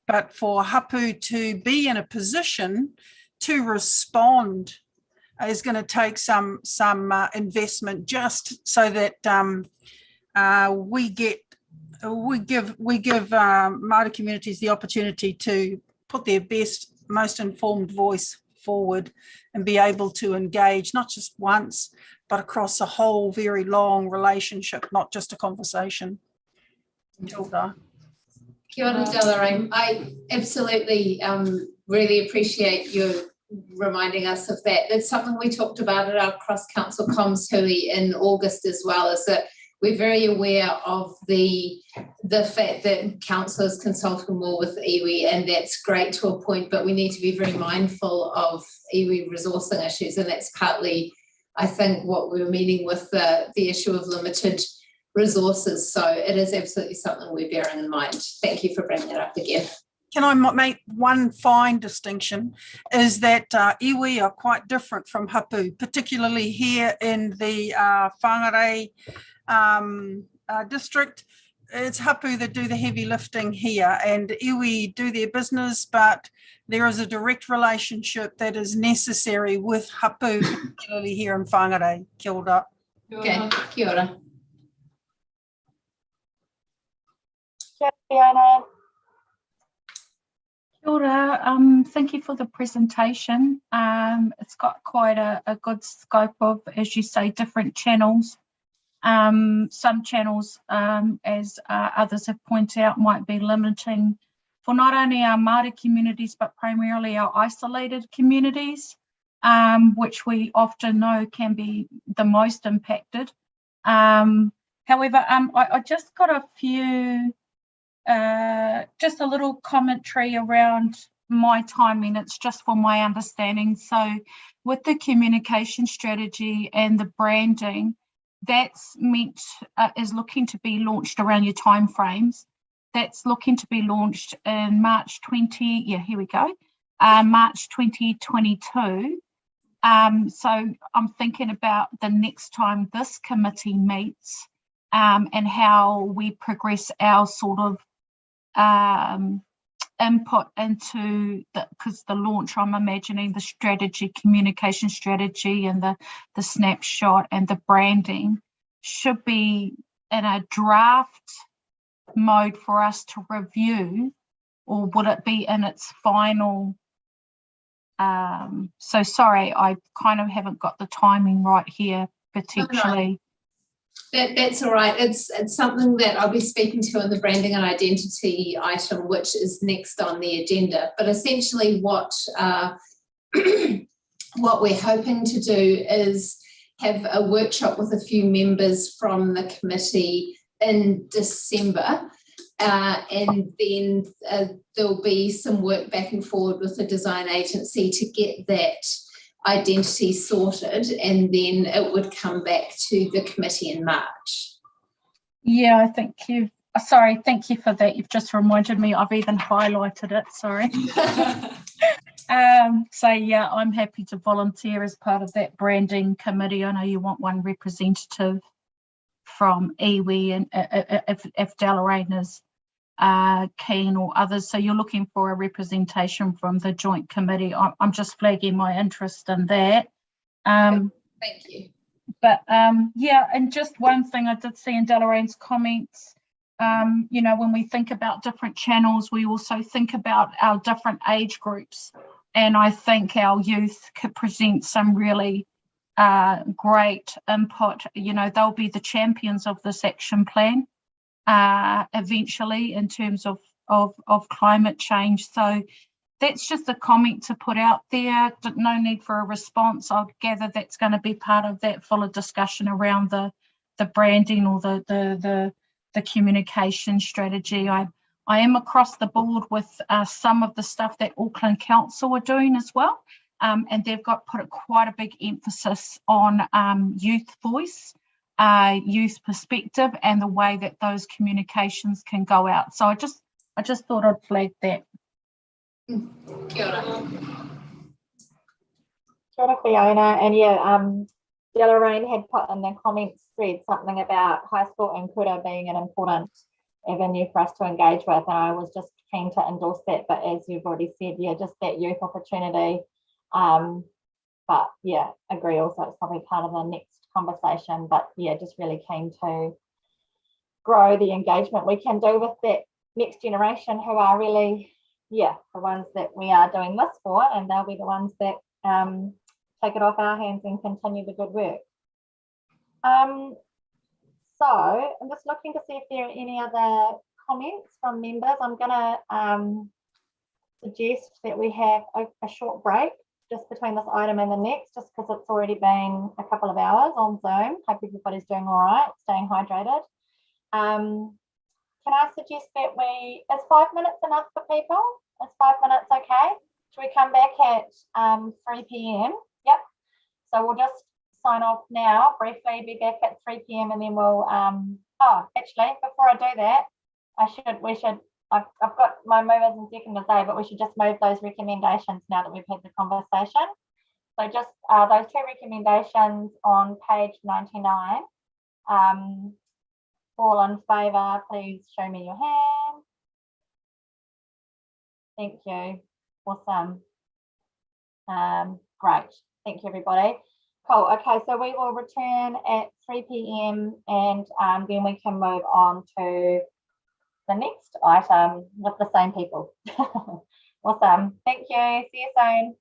but for hapu to be in a position to respond is going to take some investment, just so that we give Māori communities the opportunity to put their best, most informed voice forward and be able to engage not just once, but across a whole very long relationship, not just a conversation. Hilda. Kia ora, Delarraine. I absolutely really appreciate you reminding us of that. That's something we talked about at our cross-council comms hui in August as well, is that we're very aware of the fact that councillors consult more with iwi, and that's great to a point, but we need to be very mindful of iwi resourcing issues, and that's partly, I think, what we were meaning with the issue of limited resources. So it is absolutely something we're bearing in mind. Thank you for bringing that up again. Can I make one fine distinction, is that iwi are quite different from hapu, particularly here in the Whangarei district. It's hapu that do the heavy lifting here, and iwi do their business, but there is a direct relationship that is necessary with hapu, particularly here in Whangarei. Kia ora. Okay, kia ora. Fiona. Kia ora. Thank you for the presentation. It's got quite a good scope of, as you say, different channels. Some channels, as others have pointed out, might be limiting for not only our Māori communities, but primarily our isolated communities, which we often know can be the most impacted. However, I just got a few, just a little commentary around my timing. It's just for my understanding. So with the communication strategy and the branding, that's meant is looking to be launched around your timeframes. That's looking to be launched in March 2022. So I'm thinking about the next time this committee meets, and how we progress our sort of input into because the launch, I'm imagining the strategy, communication strategy, and the snapshot and the branding should be in a draft mode for us to review, or would it be in its final? So sorry, I kind of haven't got the timing right here potentially. That's all right. It's something that I'll be speaking to in the branding and identity item, which is next on the agenda. But essentially what we're hoping to do is have a workshop with a few members from the committee in December, and then there'll be some work back and forward with the design agency to get that identity sorted, and then it would come back to the committee in March. Yeah, I think thank you for that. You've just reminded me, I've even highlighted it, sorry. So yeah, I'm happy to volunteer as part of that branding committee. I know you want one representative from iwi, and if Delarraine is keen, or others. So you're looking for a representation from the joint committee. I'm just flagging my interest in that. Thank you. But yeah, and just one thing I did see in Delarraine's comments, you know, when we think about different channels, we also think about our different age groups. And I think our youth could present some really great input. You know, they'll be the champions of this action plan eventually in terms of climate change. So that's just a comment to put out there. No need for a response. I'll gather that's going to be part of that fuller discussion around the branding or the communication strategy. I am across the board with some of the stuff that Auckland Council are doing as well, and they've put quite a big emphasis on youth voice, youth perspective, and the way that those communications can go out. So I just thought I'd flag that. Kia ora. Kia ora, Fiona. And yeah, Delarraine had put in the comments thread something about high school and kura being an important avenue for us to engage with, and I was just keen to endorse that. But as you've already said, yeah, just that youth opportunity. But yeah, agree also it's probably part of the next conversation. But yeah, just really keen to grow the engagement we can do with that next generation who are really, yeah, the ones that we are doing this for, and they'll be the ones that take it off our hands and continue the good work. So I'm just looking to see if there are any other comments from members. I'm going to suggest that we have a short break just between this item and the next, just because it's already been a couple of hours on Zoom. Hope everybody's doing all right, staying hydrated. Can I suggest that is 5 minutes enough for people? Is 5 minutes okay? Should we come back at 3 p.m? Yep. So we'll just sign off now briefly, be back at 3 p.m, and then we'll actually before I do that, I've got my movers and seconders there, but we should just move those recommendations now that we've had the conversation. So just those two recommendations on page 99. All in favour, please show me your hand. Thank you. Awesome. Great. Thank you, everybody. Cool. Okay, so we will return at 3 p.m. and then we can move on to the next item with the same people. Awesome. Thank you. See you soon.